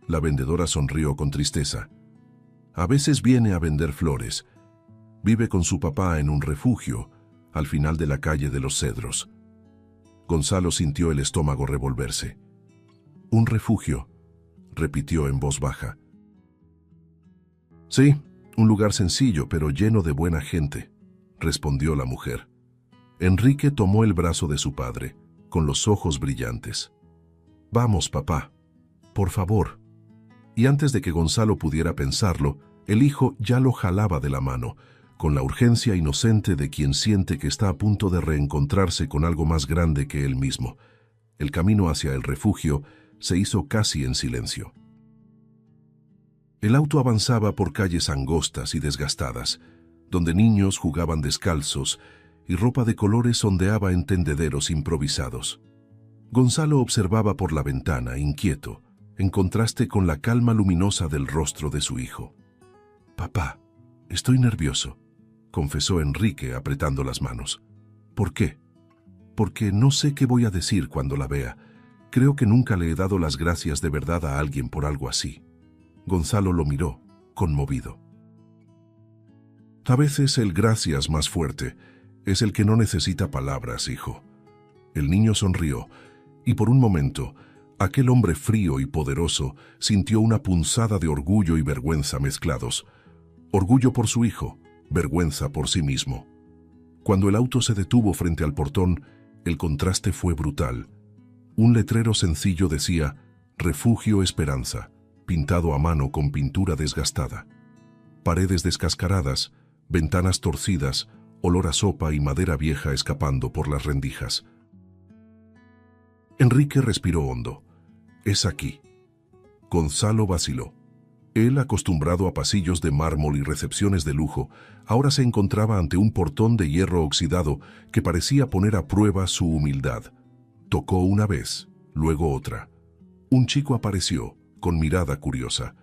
Speaker 1: La vendedora sonrió con tristeza. «A veces viene a vender flores. Vive con su papá en un refugio, al final de la calle de los Cedros». Gonzalo sintió el estómago revolverse. «¿Un refugio?», repitió en voz baja. «Sí, un lugar sencillo, pero lleno de buena gente», respondió la mujer. Enrique tomó el brazo de su padre, con los ojos brillantes. «Vamos, papá, por favor». Y antes de que Gonzalo pudiera pensarlo, el hijo ya lo jalaba de la mano, con la urgencia inocente de quien siente que está a punto de reencontrarse con algo más grande que él mismo. El camino hacia el refugio se hizo casi en silencio. El auto avanzaba por calles angostas y desgastadas, donde niños jugaban descalzos y ropa de colores ondeaba en tendederos improvisados. Gonzalo observaba por la ventana, inquieto, en contraste con la calma luminosa del rostro de su hijo. «Papá, estoy nervioso», confesó Enrique apretando las manos. «¿Por qué?» «Porque no sé qué voy a decir cuando la vea. Creo que nunca le he dado las gracias de verdad a alguien por algo así». Gonzalo lo miró, conmovido. «A veces el gracias más fuerte es el que no necesita palabras, hijo». El niño sonrió, y por un momento, aquel hombre frío y poderoso sintió una punzada de orgullo y vergüenza mezclados. Orgullo por su hijo, vergüenza por sí mismo. Cuando el auto se detuvo frente al portón, el contraste fue brutal. Un letrero sencillo decía «Refugio Esperanza», pintado a mano con pintura desgastada. Paredes descascaradas, ventanas torcidas, olor a sopa y madera vieja escapando por las rendijas. Enrique respiró hondo. «Es aquí». Gonzalo vaciló. Él, acostumbrado a pasillos de mármol y recepciones de lujo, ahora se encontraba ante un portón de hierro oxidado que parecía poner a prueba su humildad. Tocó una vez, luego otra. Un chico apareció, con mirada curiosa.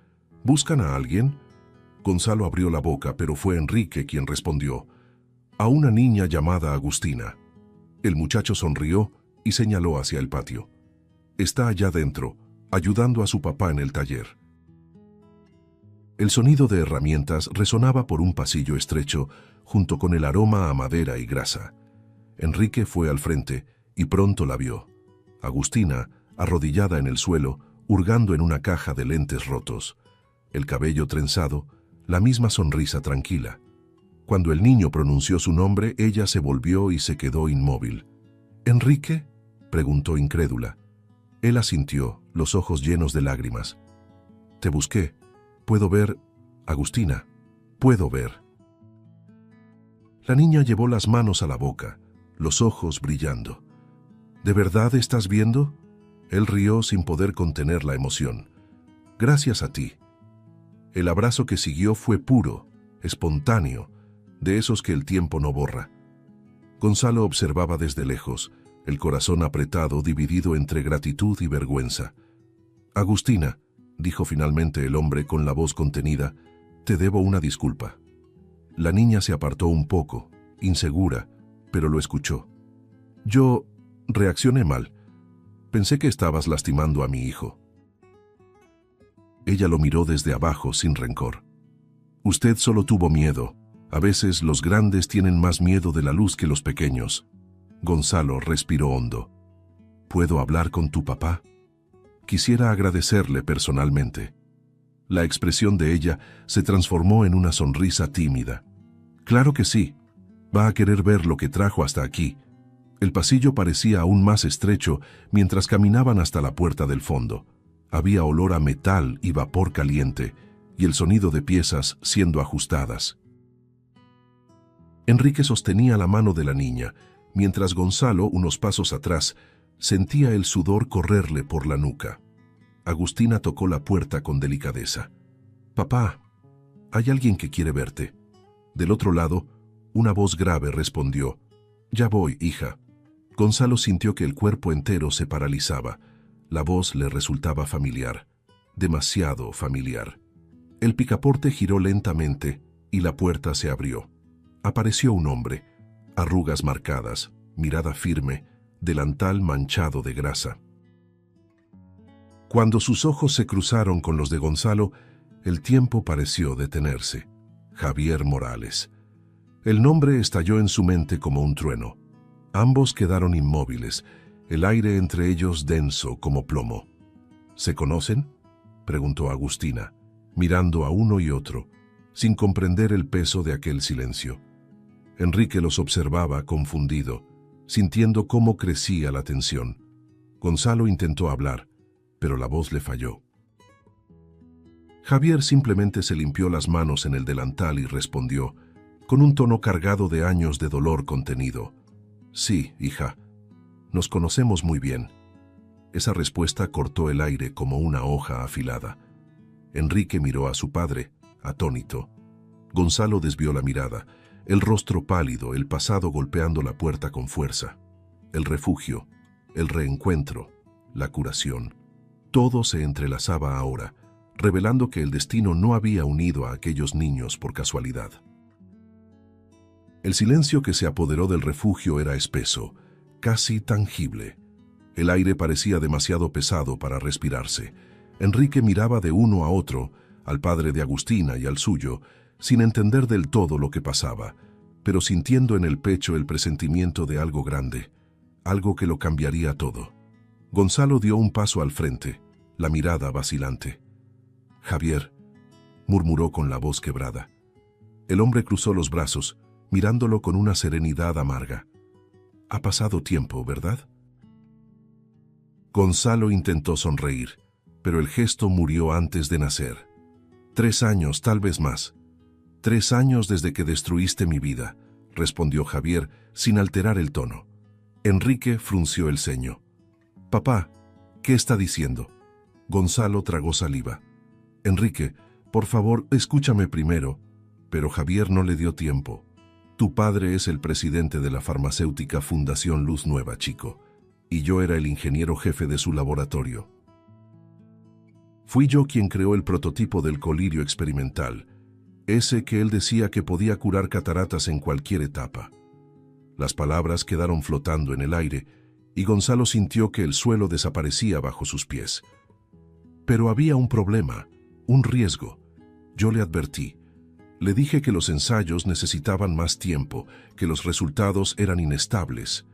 Speaker 1: «¿Buscan a alguien?» Gonzalo abrió la boca, pero fue Enrique quien respondió. «A una niña llamada Agustina». El muchacho sonrió y señaló hacia el patio. «Está allá dentro, ayudando a su papá en el taller». El sonido de herramientas resonaba por un pasillo estrecho, junto con el aroma a madera y grasa. Enrique fue al frente y pronto la vio. Agustina, arrodillada en el suelo, hurgando en una caja de lentes rotos. El cabello trenzado, la misma sonrisa tranquila. Cuando el niño pronunció su nombre, ella se volvió y se quedó inmóvil. «¿Enrique?», preguntó incrédula. Él asintió, los ojos llenos de lágrimas. «Te busqué. Puedo ver, Agustina, puedo ver». La niña llevó las manos a la boca, los ojos brillando. «¿De verdad estás viendo?». Él rió sin poder contener la emoción. «Gracias a ti». El abrazo que siguió fue puro, espontáneo, de esos que el tiempo no borra. Gonzalo observaba desde lejos, el corazón apretado, dividido entre gratitud y vergüenza. «Agustina», dijo finalmente el hombre con la voz contenida, «te debo una disculpa». La niña se apartó un poco, insegura, pero lo escuchó. «Yo reaccioné mal. Pensé que estabas lastimando a mi hijo». Ella lo miró desde abajo sin rencor. «Usted solo tuvo miedo. A veces los grandes tienen más miedo de la luz que los pequeños». Gonzalo respiró hondo. «¿Puedo hablar con tu papá? Quisiera agradecerle personalmente». La expresión de ella se transformó en una sonrisa tímida. «Claro que sí. Va a querer ver lo que trajo hasta aquí». El pasillo parecía aún más estrecho mientras caminaban hasta la puerta del fondo. Había olor a metal y vapor caliente, y el sonido de piezas siendo ajustadas. Enrique sostenía la mano de la niña, mientras Gonzalo, unos pasos atrás, sentía el sudor correrle por la nuca. Agustina tocó la puerta con delicadeza. «Papá, hay alguien que quiere verte». Del otro lado, una voz grave respondió. «Ya voy, hija». Gonzalo sintió que el cuerpo entero se paralizaba. La voz le resultaba familiar, demasiado familiar. El picaporte giró lentamente y la puerta se abrió. Apareció un hombre, arrugas marcadas, mirada firme, delantal manchado de grasa. Cuando sus ojos se cruzaron con los de Gonzalo, el tiempo pareció detenerse. Javier Morales. El nombre estalló en su mente como un trueno. Ambos quedaron inmóviles, el aire entre ellos denso como plomo. «¿Se conocen?», preguntó Agustina, mirando a uno y otro, sin comprender el peso de aquel silencio. Enrique los observaba confundido, sintiendo cómo crecía la tensión. Gonzalo intentó hablar, pero la voz le falló. Javier simplemente se limpió las manos en el delantal y respondió, con un tono cargado de años de dolor contenido. «Sí, hija, nos conocemos muy bien». Esa respuesta cortó el aire como una hoja afilada. Enrique miró a su padre, atónito. Gonzalo desvió la mirada, el rostro pálido, el pasado golpeando la puerta con fuerza. El refugio, el reencuentro, la curación. Todo se entrelazaba ahora, revelando que el destino no había unido a aquellos niños por casualidad. El silencio que se apoderó del refugio era espeso, casi tangible. El aire parecía demasiado pesado para respirarse. Enrique miraba de uno a otro, al padre de Agustina y al suyo, sin entender del todo lo que pasaba, pero sintiendo en el pecho el presentimiento de algo grande, algo que lo cambiaría todo. Gonzalo dio un paso al frente, la mirada vacilante. «Javier», murmuró con la voz quebrada. El hombre cruzó los brazos, mirándolo con una serenidad amarga. «Ha pasado tiempo, ¿verdad?». Gonzalo intentó sonreír, pero el gesto murió antes de nacer. 3 años, tal vez más. 3 años desde que destruiste mi vida, respondió Javier sin alterar el tono. Enrique frunció el ceño. «Papá, ¿qué está diciendo?». Gonzalo tragó saliva. «Enrique, por favor, escúchame primero». Pero Javier no le dio tiempo. «Tu padre es el presidente de la farmacéutica Fundación Luz Nueva, chico, y yo era el ingeniero jefe de su laboratorio. Fui yo quien creó el prototipo del colirio experimental, ese que él decía que podía curar cataratas en cualquier etapa». Las palabras quedaron flotando en el aire, y Gonzalo sintió que el suelo desaparecía bajo sus pies. Pero había un problema, un riesgo. Yo le advertí. Le dije que los ensayos necesitaban más tiempo, que los resultados eran inestables.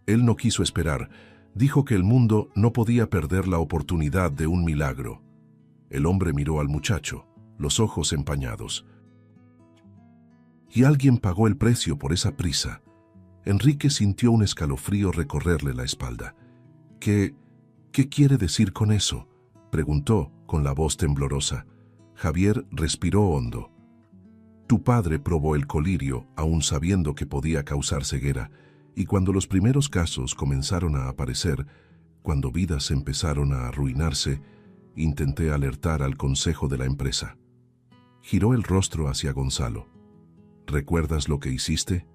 Speaker 1: Él no quiso esperar. Dijo que el mundo no podía perder la oportunidad de un milagro. El hombre miró al muchacho, los ojos empañados. Y alguien pagó el precio por esa prisa. Enrique sintió un escalofrío recorrerle la espalda. ¿Qué quiere decir con eso?», preguntó con la voz temblorosa. Javier respiró hondo. «Tu padre probó el colirio, aún sabiendo que podía causar ceguera, y cuando los primeros casos comenzaron a aparecer, cuando vidas empezaron a arruinarse, intenté alertar al consejo de la empresa». Giró el rostro hacia Gonzalo. «¿Recuerdas lo que hiciste?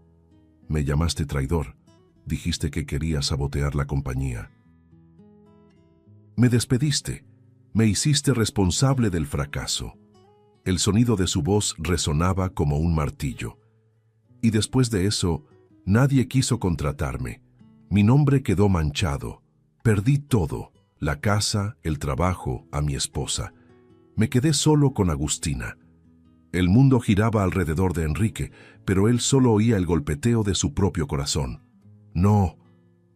Speaker 1: Me llamaste traidor. Dijiste que querías sabotear la compañía. Me despediste. Me hiciste responsable del fracaso». El sonido de su voz resonaba como un martillo. «Y después de eso, nadie quiso contratarme. Mi nombre quedó manchado. Perdí todo, la casa, el trabajo, a mi esposa. Me quedé solo con Agustina». El mundo giraba alrededor de Enrique, pero él solo oía el golpeteo de su propio corazón. «No,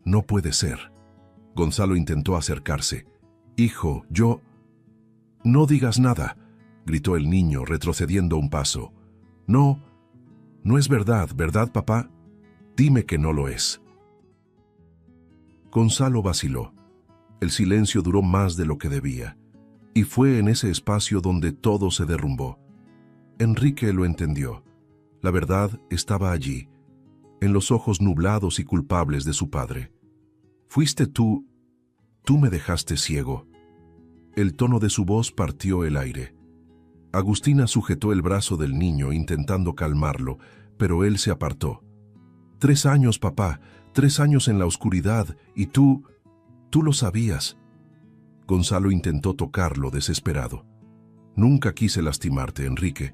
Speaker 1: no puede ser». Gonzalo intentó acercarse. «Hijo, yo...». «No digas nada», gritó el niño, retrocediendo un paso. «No, no es verdad, ¿verdad, papá? Dime que no lo es». Gonzalo vaciló. El silencio duró más de lo que debía, y fue en ese espacio donde todo se derrumbó. Enrique lo entendió. La verdad estaba allí, en los ojos nublados y culpables de su padre. «Fuiste tú me dejaste ciego». El tono de su voz partió el aire. Agustina sujetó el brazo del niño intentando calmarlo, pero él se apartó. «3 años, papá, 3 años en la oscuridad, y tú lo sabías». Gonzalo intentó tocarlo desesperado. «Nunca quise lastimarte, Enrique.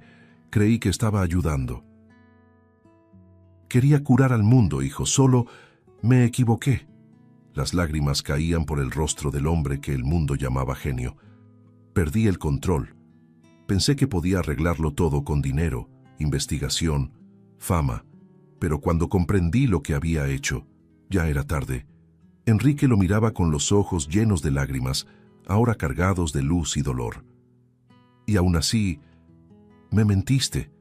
Speaker 1: Creí que estaba ayudando. Quería curar al mundo, hijo, solo me equivoqué». Las lágrimas caían por el rostro del hombre que el mundo llamaba genio. «Perdí el control. Pensé que podía arreglarlo todo con dinero, investigación, fama, pero cuando comprendí lo que había hecho, ya era tarde». Enrique lo miraba con los ojos llenos de lágrimas, ahora cargados de luz y dolor. «Y aún así, me mentiste,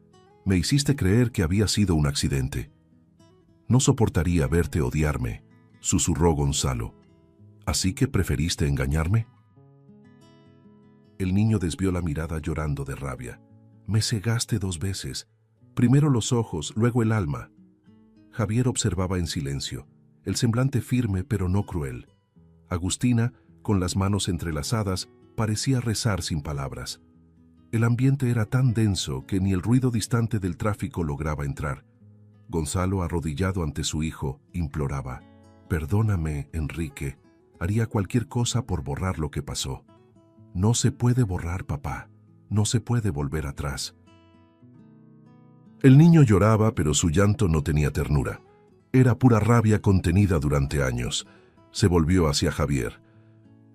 Speaker 1: me hiciste creer que había sido un accidente». «No soportaría verte odiarme», susurró Gonzalo. «¿Así que preferiste engañarme?». El niño desvió la mirada llorando de rabia. «Me cegaste 2 veces, primero los ojos, luego el alma». Javier observaba en silencio, el semblante firme pero no cruel. Agustina, con las manos entrelazadas, parecía rezar sin palabras. El ambiente era tan denso que ni el ruido distante del tráfico lograba entrar. Gonzalo, arrodillado ante su hijo, imploraba: «Perdóname, Enrique. Haría cualquier cosa por borrar lo que pasó». «No se puede borrar, papá. No se puede volver atrás». El niño lloraba, pero su llanto no tenía ternura. Era pura rabia contenida durante años. Se volvió hacia Javier.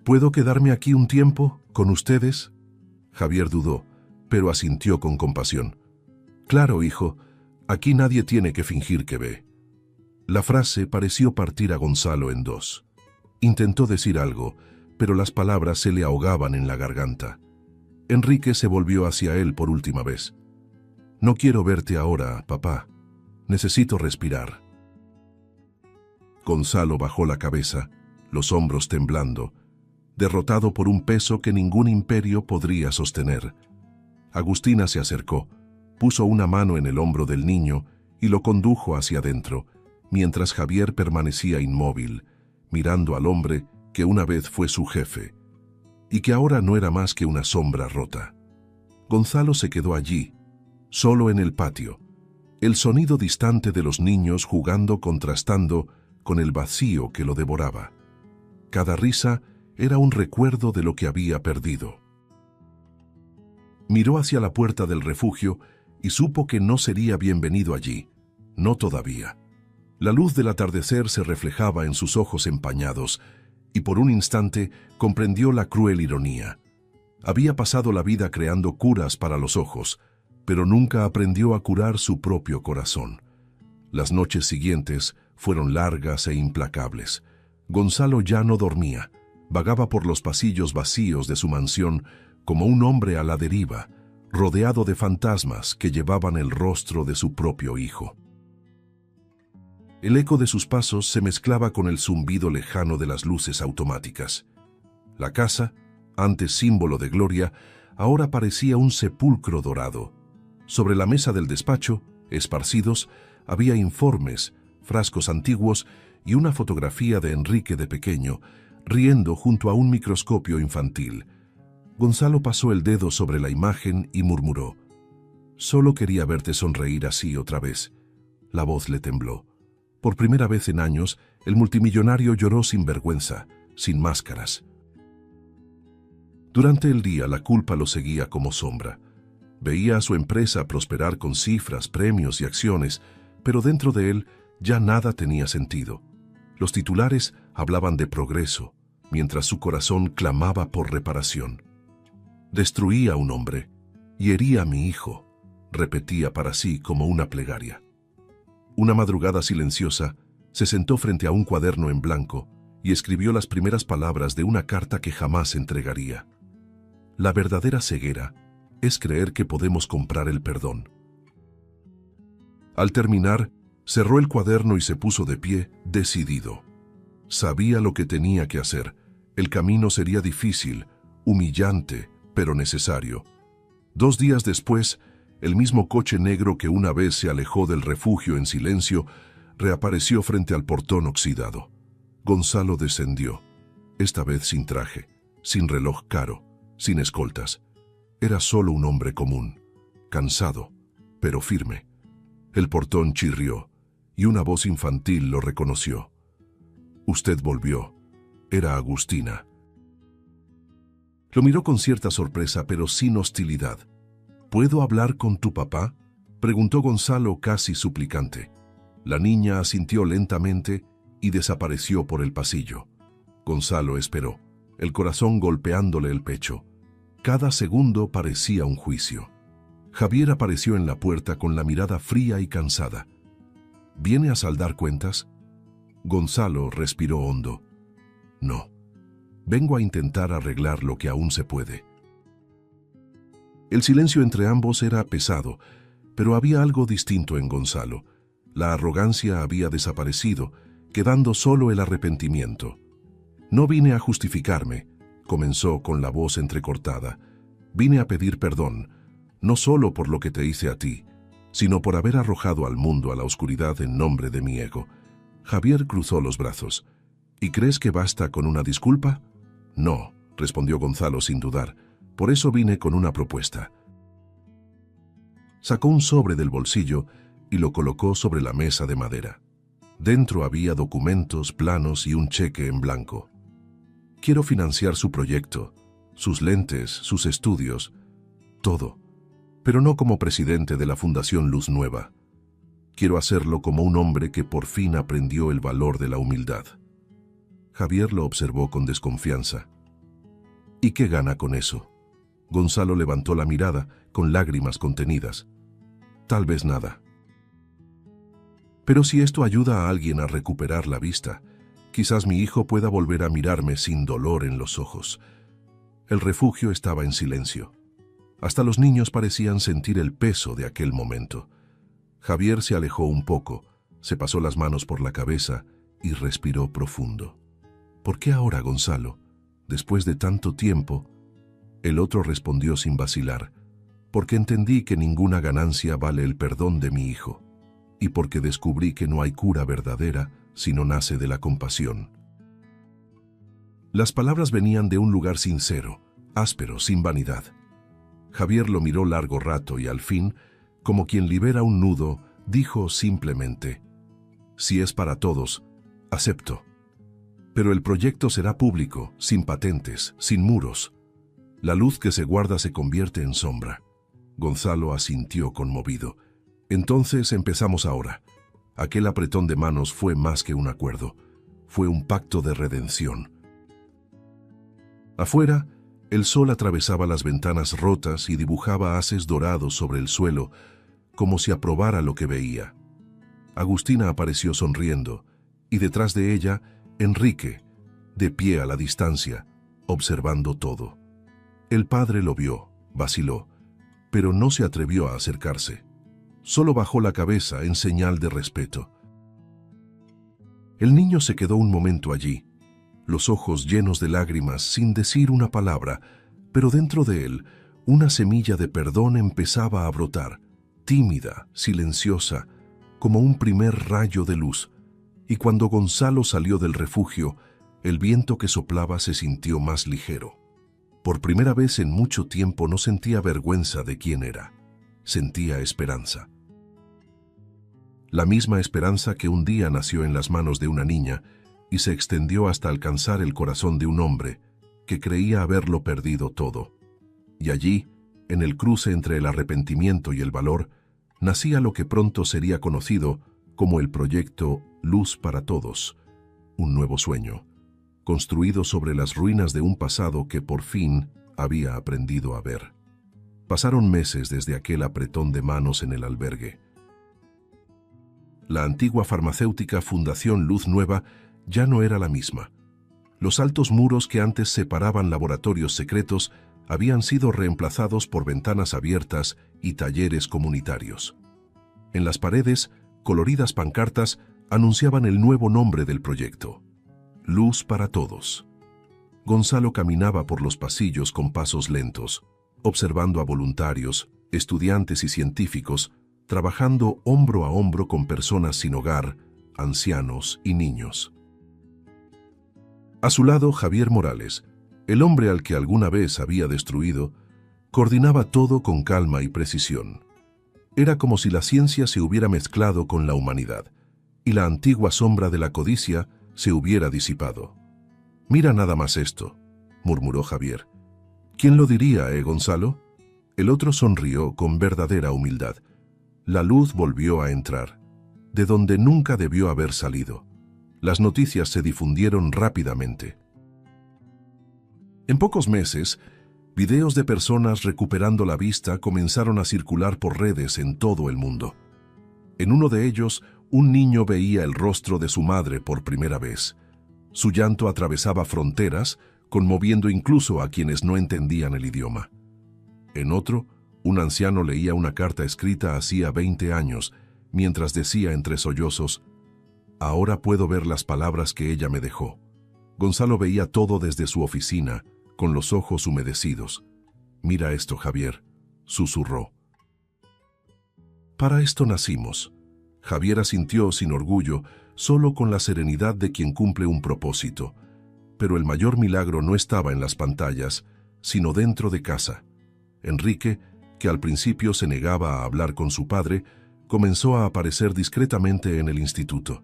Speaker 1: «¿Puedo quedarme aquí un tiempo, con ustedes?» Javier dudó, pero asintió con compasión. «Claro, hijo, aquí nadie tiene que fingir que ve». La frase pareció partir a Gonzalo en dos. Intentó decir algo, pero las palabras se le ahogaban en la garganta. Enrique se volvió hacia él por última vez. «No quiero verte ahora, papá. Necesito respirar». Gonzalo bajó la cabeza, los hombros temblando, derrotado por un peso que ningún imperio podría sostener. Agustina se acercó, puso una mano en el hombro del niño y lo condujo hacia adentro, mientras Javier permanecía inmóvil, mirando al hombre que una vez fue su jefe, y que ahora no era más que una sombra rota. Gonzalo se quedó allí, solo en el patio, el sonido distante de los niños jugando contrastando con el vacío que lo devoraba. Cada risa era un recuerdo de lo que había perdido. Miró hacia la puerta del refugio y supo que no sería bienvenido allí, no todavía. La luz del atardecer se reflejaba en sus ojos empañados y por un instante comprendió la cruel ironía. Había pasado la vida creando curas para los ojos, pero nunca aprendió a curar su propio corazón. Las noches siguientes fueron largas e implacables. Gonzalo ya no dormía. Vagaba por los pasillos vacíos de su mansión como un hombre a la deriva, rodeado de fantasmas que llevaban el rostro de su propio hijo. El eco de sus pasos se mezclaba con el zumbido lejano de las luces automáticas. La casa, antes símbolo de gloria, ahora parecía un sepulcro dorado. Sobre la mesa del despacho, esparcidos, había informes, frascos antiguos y una fotografía de Enrique de pequeño, riendo junto a un microscopio infantil. Gonzalo pasó el dedo sobre la imagen y murmuró: «Solo quería verte sonreír así otra vez». La voz le tembló. Por primera vez en años, el multimillonario lloró sin vergüenza, sin máscaras. Durante el día la culpa lo seguía como sombra. Veía a su empresa prosperar con cifras, premios y acciones, pero dentro de él ya nada tenía sentido. Los titulares hablaban de progreso, mientras su corazón clamaba por reparación. «Destruía a un hombre y hería a mi hijo», repetía para sí como una plegaria. Una madrugada silenciosa, se sentó frente a un cuaderno en blanco y escribió las primeras palabras de una carta que jamás entregaría. La verdadera ceguera es creer que podemos comprar el perdón. Al terminar, cerró el cuaderno y se puso de pie, decidido. Sabía lo que tenía que hacer. El camino sería difícil, humillante, pero necesario. 2 días después, el mismo coche negro que una vez se alejó del refugio en silencio, reapareció frente al portón oxidado. Gonzalo descendió, esta vez sin traje, sin reloj caro, sin escoltas. Era solo un hombre común, cansado, pero firme. El portón chirrió, y una voz infantil lo reconoció. «Usted volvió». Era Agustina. Lo miró con cierta sorpresa, pero sin hostilidad. «¿Puedo hablar con tu papá?», preguntó Gonzalo casi suplicante. La niña asintió lentamente y desapareció por el pasillo. Gonzalo esperó, el corazón golpeándole el pecho. Cada segundo parecía un juicio. Javier apareció en la puerta con la mirada fría y cansada. «¿Viene a saldar cuentas?». Gonzalo respiró hondo. «No. Vengo a intentar arreglar lo que aún se puede». El silencio entre ambos era pesado, pero había algo distinto en Gonzalo. La arrogancia había desaparecido, quedando solo el arrepentimiento. «No vine a justificarme», comenzó con la voz entrecortada. «Vine a pedir perdón, no solo por lo que te hice a ti, sino por haber arrojado al mundo a la oscuridad en nombre de mi ego». Javier cruzó los brazos. «¿Y crees que basta con una disculpa?». «No», respondió Gonzalo sin dudar. «Por eso vine con una propuesta. Sacó un sobre del bolsillo y lo colocó sobre la mesa de madera. Dentro había documentos, planos y un cheque en blanco. Quiero financiar su proyecto, sus lentes, sus estudios, todo, pero no como presidente de la Fundación Luz Nueva. Quiero hacerlo como un hombre que por fin aprendió el valor de la humildad. Javier lo observó con desconfianza. ¿Y qué gana con eso? Gonzalo levantó la mirada, con lágrimas contenidas. Tal vez nada. Pero si esto ayuda a alguien a recuperar la vista, quizás mi hijo pueda volver a mirarme sin dolor en los ojos. El refugio estaba en silencio. Hasta los niños parecían sentir el peso de aquel momento. Javier se alejó un poco, se pasó las manos por la cabeza y respiró profundo. ¿Por qué ahora, Gonzalo? Después de tanto tiempo. El otro respondió sin vacilar. Porque entendí que ninguna ganancia vale el perdón de mi hijo. Y porque descubrí que no hay cura verdadera si no nace de la compasión. Las palabras venían de un lugar sincero, áspero, sin vanidad. Javier lo miró largo rato y al fin, como quien libera un nudo, dijo simplemente: si es para todos, acepto. Pero el proyecto será público, sin patentes, sin muros. La luz que se guarda se convierte en sombra. Gonzalo asintió conmovido. Entonces empezamos ahora. Aquel apretón de manos fue más que un acuerdo. Fue un pacto de redención. Afuera, el sol atravesaba las ventanas rotas y dibujaba haces dorados sobre el suelo, como si aprobara lo que veía. Agustina apareció sonriendo, y detrás de ella, Enrique, de pie a la distancia, observando todo. El padre lo vio, vaciló, pero no se atrevió a acercarse. Solo bajó la cabeza en señal de respeto. El niño se quedó un momento allí, los ojos llenos de lágrimas, sin decir una palabra, pero dentro de él, una semilla de perdón empezaba a brotar, tímida, silenciosa, como un primer rayo de luz. Y cuando Gonzalo salió del refugio, el viento que soplaba se sintió más ligero. Por primera vez en mucho tiempo no sentía vergüenza de quién era. Sentía esperanza. La misma esperanza que un día nació en las manos de una niña y se extendió hasta alcanzar el corazón de un hombre que creía haberlo perdido todo. Y allí, en el cruce entre el arrepentimiento y el valor, nacía lo que pronto sería conocido como el proyecto Luz para Todos, un nuevo sueño, construido sobre las ruinas de un pasado que por fin había aprendido a ver. Pasaron meses desde aquel apretón de manos en el albergue. La antigua farmacéutica Fundación Luz Nueva ya no era la misma. Los altos muros que antes separaban laboratorios secretos habían sido reemplazados por ventanas abiertas y talleres comunitarios. En las paredes, coloridas pancartas anunciaban el nuevo nombre del proyecto: Luz para Todos. Gonzalo caminaba por los pasillos con pasos lentos, observando a voluntarios, estudiantes y científicos, trabajando hombro a hombro con personas sin hogar, ancianos y niños. A su lado, Javier Morales, el hombre al que alguna vez había destruido, coordinaba todo con calma y precisión. Era como si la ciencia se hubiera mezclado con la humanidad, y la antigua sombra de la codicia se hubiera disipado. «Mira nada más esto», murmuró Javier. «¿Quién lo diría, Gonzalo?» El otro sonrió con verdadera humildad. La luz volvió a entrar, de donde nunca debió haber salido. Las noticias se difundieron rápidamente. En pocos meses, videos de personas recuperando la vista comenzaron a circular por redes en todo el mundo. En uno de ellos, un niño veía el rostro de su madre por primera vez. Su llanto atravesaba fronteras, conmoviendo incluso a quienes no entendían el idioma. En otro, un anciano leía una carta escrita hacía 20 años, mientras decía entre sollozos: «Ahora puedo ver las palabras que ella me dejó». Gonzalo veía todo desde su oficina, con los ojos humedecidos. «Mira esto, Javier», susurró. «Para esto nacimos». Javier asintió sin orgullo, solo con la serenidad de quien cumple un propósito. Pero el mayor milagro no estaba en las pantallas, sino dentro de casa. Enrique, que al principio se negaba a hablar con su padre, comenzó a aparecer discretamente en el instituto.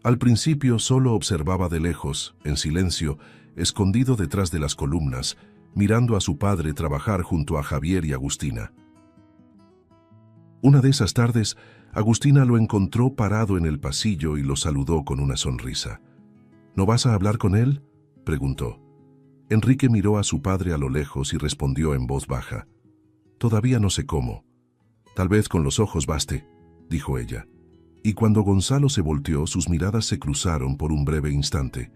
Speaker 1: Al principio solo observaba de lejos, en silencio, escondido detrás de las columnas, mirando a su padre trabajar junto a Javier y Agustina. Una de esas tardes, Agustina lo encontró parado en el pasillo y lo saludó con una sonrisa. ¿No vas a hablar con él?, preguntó. Enrique miró a su padre a lo lejos y respondió en voz baja. Todavía no sé cómo. Tal vez con los ojos baste, dijo ella. Y cuando Gonzalo se volteó, sus miradas se cruzaron por un breve instante.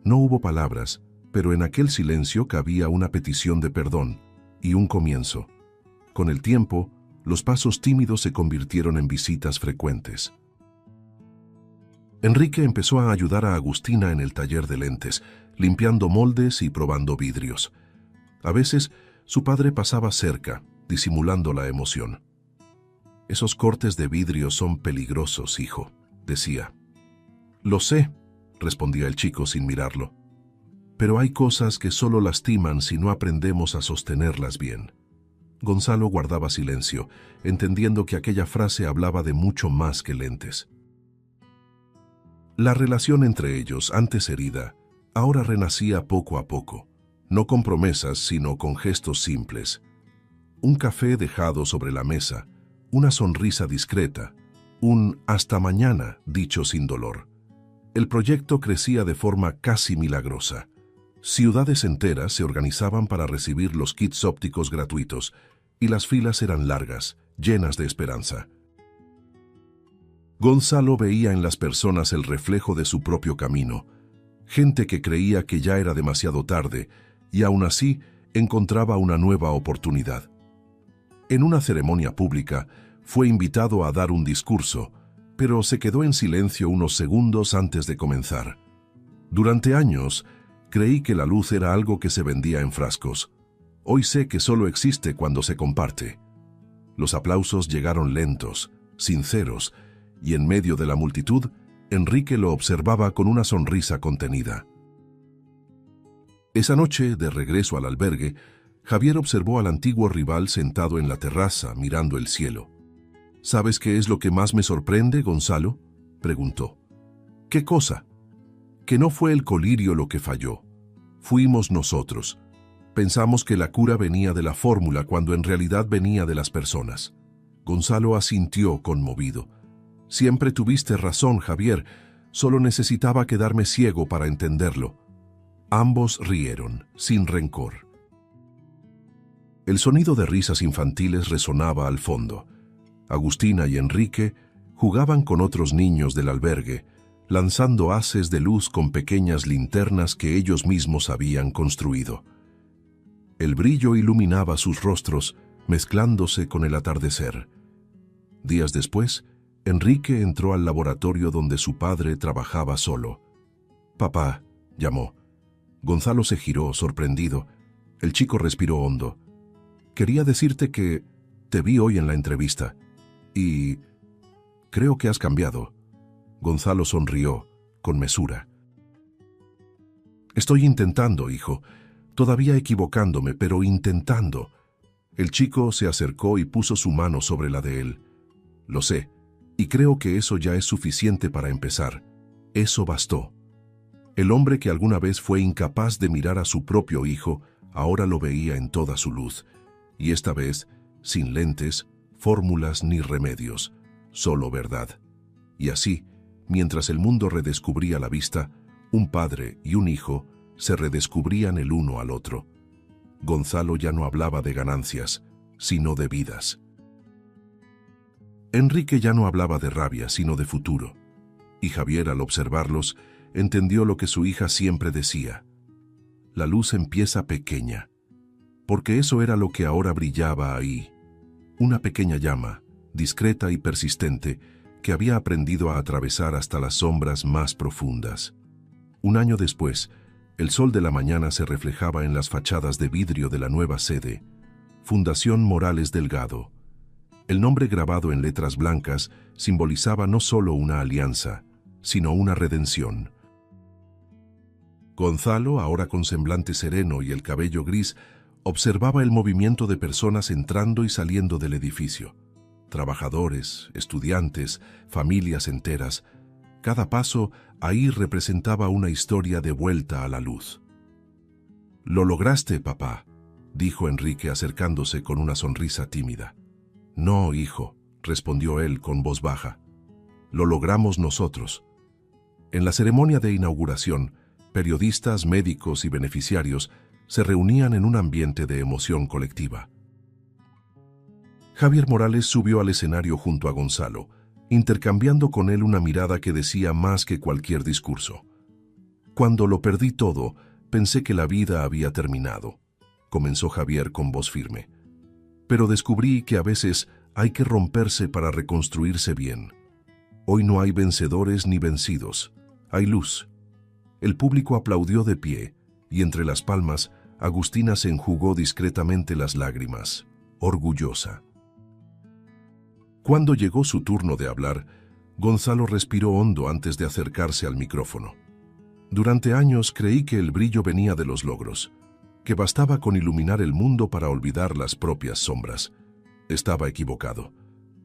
Speaker 1: No hubo palabras, pero en aquel silencio cabía una petición de perdón y un comienzo. Con el tiempo, los pasos tímidos se convirtieron en visitas frecuentes. Enrique empezó a ayudar a Agustina en el taller de lentes, limpiando moldes y probando vidrios. A veces, su padre pasaba cerca, disimulando la emoción. «Esos cortes de vidrio son peligrosos, hijo», decía. «Lo sé», respondía el chico sin mirarlo. «Pero hay cosas que solo lastiman si no aprendemos a sostenerlas bien». Gonzalo guardaba silencio, entendiendo que aquella frase hablaba de mucho más que lentes. La relación entre ellos, antes herida, ahora renacía poco a poco, no con promesas, sino con gestos simples. Un café dejado sobre la mesa, una sonrisa discreta, un «hasta mañana» dicho sin dolor. El proyecto crecía de forma casi milagrosa. Ciudades enteras se organizaban para recibir los kits ópticos gratuitos, y las filas eran largas, llenas de esperanza. Gonzalo veía en las personas el reflejo de su propio camino, gente que creía que ya era demasiado tarde y aún así encontraba una nueva oportunidad. En una ceremonia pública fue invitado a dar un discurso, pero se quedó en silencio unos segundos antes de comenzar. Durante años creí que la luz era algo que se vendía en frascos. Hoy sé que solo existe cuando se comparte. Los aplausos llegaron lentos, sinceros, y en medio de la multitud, Enrique lo observaba con una sonrisa contenida. Esa noche, de regreso al albergue, Javier observó al antiguo rival sentado en la terraza, mirando el cielo. «¿Sabes qué es lo que más me sorprende, Gonzalo?», preguntó. «¿Qué cosa?». «Que no fue el colirio lo que falló. Fuimos nosotros. Pensamos que la cura venía de la fórmula cuando en realidad venía de las personas». Gonzalo asintió conmovido. «Siempre tuviste razón, Javier. Solo necesitaba quedarme ciego para entenderlo». Ambos rieron, sin rencor. El sonido de risas infantiles resonaba al fondo. Agustina y Enrique jugaban con otros niños del albergue, lanzando haces de luz con pequeñas linternas que ellos mismos habían construido. El brillo iluminaba sus rostros, mezclándose con el atardecer. Días después, Enrique entró al laboratorio donde su padre trabajaba solo. «Papá», llamó. Gonzalo se giró, sorprendido. El chico respiró hondo. «Quería decirte que te vi hoy en la entrevista y creo que has cambiado». Gonzalo sonrió, con mesura. «Estoy intentando, hijo. Todavía equivocándome, pero intentando». El chico se acercó y puso su mano sobre la de él. «Lo sé, y creo que eso ya es suficiente para empezar. Eso bastó». El hombre que alguna vez fue incapaz de mirar a su propio hijo, ahora lo veía en toda su luz. Y esta vez, sin lentes, fórmulas ni remedios, solo verdad. Y así, mientras el mundo redescubría la vista, un padre y un hijo se redescubrían el uno al otro. Gonzalo ya no hablaba de ganancias, sino de vidas. Enrique ya no hablaba de rabia, sino de futuro. Y Javier, al observarlos, entendió lo que su hija siempre decía. La luz empieza pequeña, porque eso era lo que ahora brillaba ahí. Una pequeña llama, discreta y persistente, que había aprendido a atravesar hasta las sombras más profundas. Un año después, el sol de la mañana se reflejaba en las fachadas de vidrio de la nueva sede, Fundación Morales Delgado. El nombre grabado en letras blancas simbolizaba no solo una alianza, sino una redención. Gonzalo, ahora con semblante sereno y el cabello gris, Observaba el movimiento de personas entrando y saliendo del edificio. Trabajadores, estudiantes, familias enteras. Cada paso ahí representaba una historia de vuelta a la luz. «Lo lograste, papá», dijo Enrique acercándose con una sonrisa tímida. «No, hijo», respondió él con voz baja. «Lo logramos nosotros». En la ceremonia de inauguración, periodistas, médicos y beneficiarios se reunían en un ambiente de emoción colectiva. Javier Morales subió al escenario junto a Gonzalo, intercambiando con él una mirada que decía más que cualquier discurso. «Cuando lo perdí todo, pensé que la vida había terminado», comenzó Javier con voz firme. «Pero descubrí que a veces hay que romperse para reconstruirse bien. Hoy no hay vencedores ni vencidos, hay luz». El público aplaudió de pie, y entre las palmas, Agustina se enjugó discretamente las lágrimas, orgullosa. Cuando llegó su turno de hablar, Gonzalo respiró hondo antes de acercarse al micrófono. «Durante años creí que el brillo venía de los logros, que bastaba con iluminar el mundo para olvidar las propias sombras. Estaba equivocado.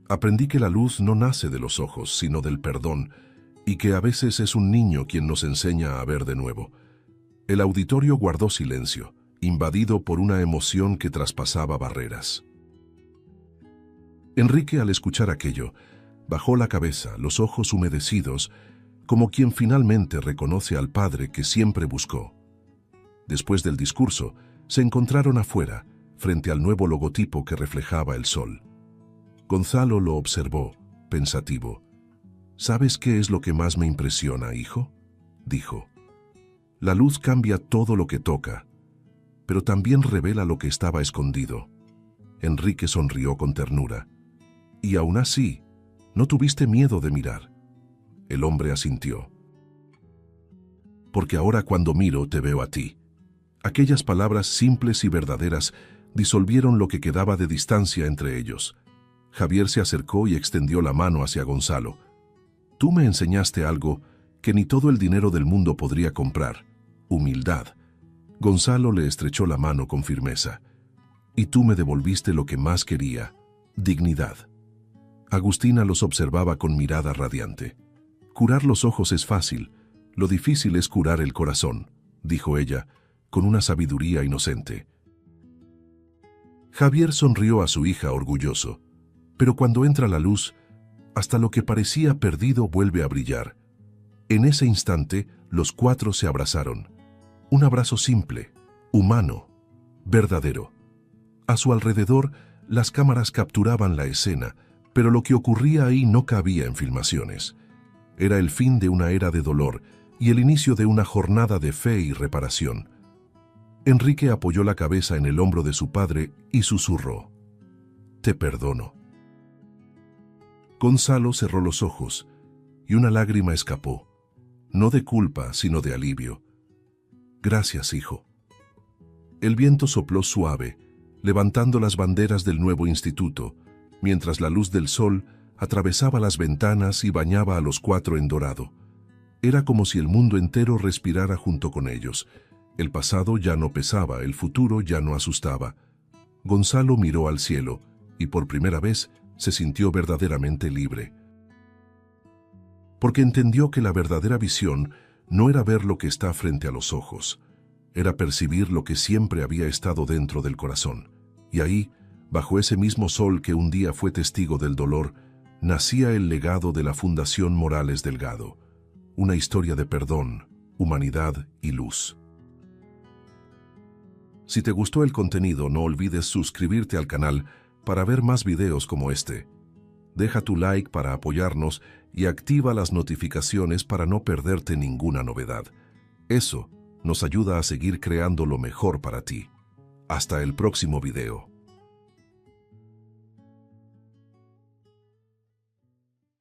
Speaker 1: Aprendí que la luz no nace de los ojos, sino del perdón, y que a veces es un niño quien nos enseña a ver de nuevo». El auditorio guardó silencio, invadido por una emoción que traspasaba barreras. Enrique, al escuchar aquello, bajó la cabeza, los ojos humedecidos, como quien finalmente reconoce al padre que siempre buscó. Después del discurso, se encontraron afuera, frente al nuevo logotipo que reflejaba el sol. Gonzalo lo observó, pensativo. «¿Sabes qué es lo que más me impresiona, hijo?», dijo. «La luz cambia todo lo que toca, pero también revela lo que estaba escondido». Enrique sonrió con ternura. «Y aún así, no tuviste miedo de mirar». El hombre asintió. «Porque ahora cuando miro te veo a ti». Aquellas palabras simples y verdaderas disolvieron lo que quedaba de distancia entre ellos. Javier se acercó y extendió la mano hacia Gonzalo. «Tú me enseñaste algo que ni todo el dinero del mundo podría comprar: humildad». Gonzalo le estrechó la mano con firmeza. «Y tú me devolviste lo que más quería: dignidad». Agustina los observaba con mirada radiante. «Curar los ojos es fácil, lo difícil es curar el corazón», dijo ella, con una sabiduría inocente. Javier sonrió a su hija orgulloso, pero cuando entra la luz, hasta lo que parecía perdido vuelve a brillar. En ese instante, los cuatro se abrazaron. Un abrazo simple, humano, verdadero. A su alrededor, las cámaras capturaban la escena, pero lo que ocurría ahí no cabía en filmaciones. Era el fin de una era de dolor y el inicio de una jornada de fe y reparación. Enrique apoyó la cabeza en el hombro de su padre y susurró: «Te perdono». Gonzalo cerró los ojos y una lágrima escapó, no de culpa, sino de alivio. «Gracias, hijo». El viento sopló suave, levantando las banderas del nuevo instituto, mientras la luz del sol atravesaba las ventanas y bañaba a los cuatro en dorado. Era como si el mundo entero respirara junto con ellos. El pasado ya no pesaba, el futuro ya no asustaba. Gonzalo miró al cielo y por primera vez se sintió verdaderamente libre. Porque entendió que la verdadera visión no era ver lo que está frente a los ojos, era percibir lo que siempre había estado dentro del corazón. Y ahí, bajo ese mismo sol que un día fue testigo del dolor, nacía el legado de la Fundación Morales Delgado, una historia de perdón, humanidad y luz. Si te gustó el contenido, no olvides suscribirte al canal para ver más videos como este. Deja tu like para apoyarnos y activa las notificaciones para no perderte ninguna novedad. Eso nos ayuda a seguir creando lo mejor para ti. Hasta el próximo video.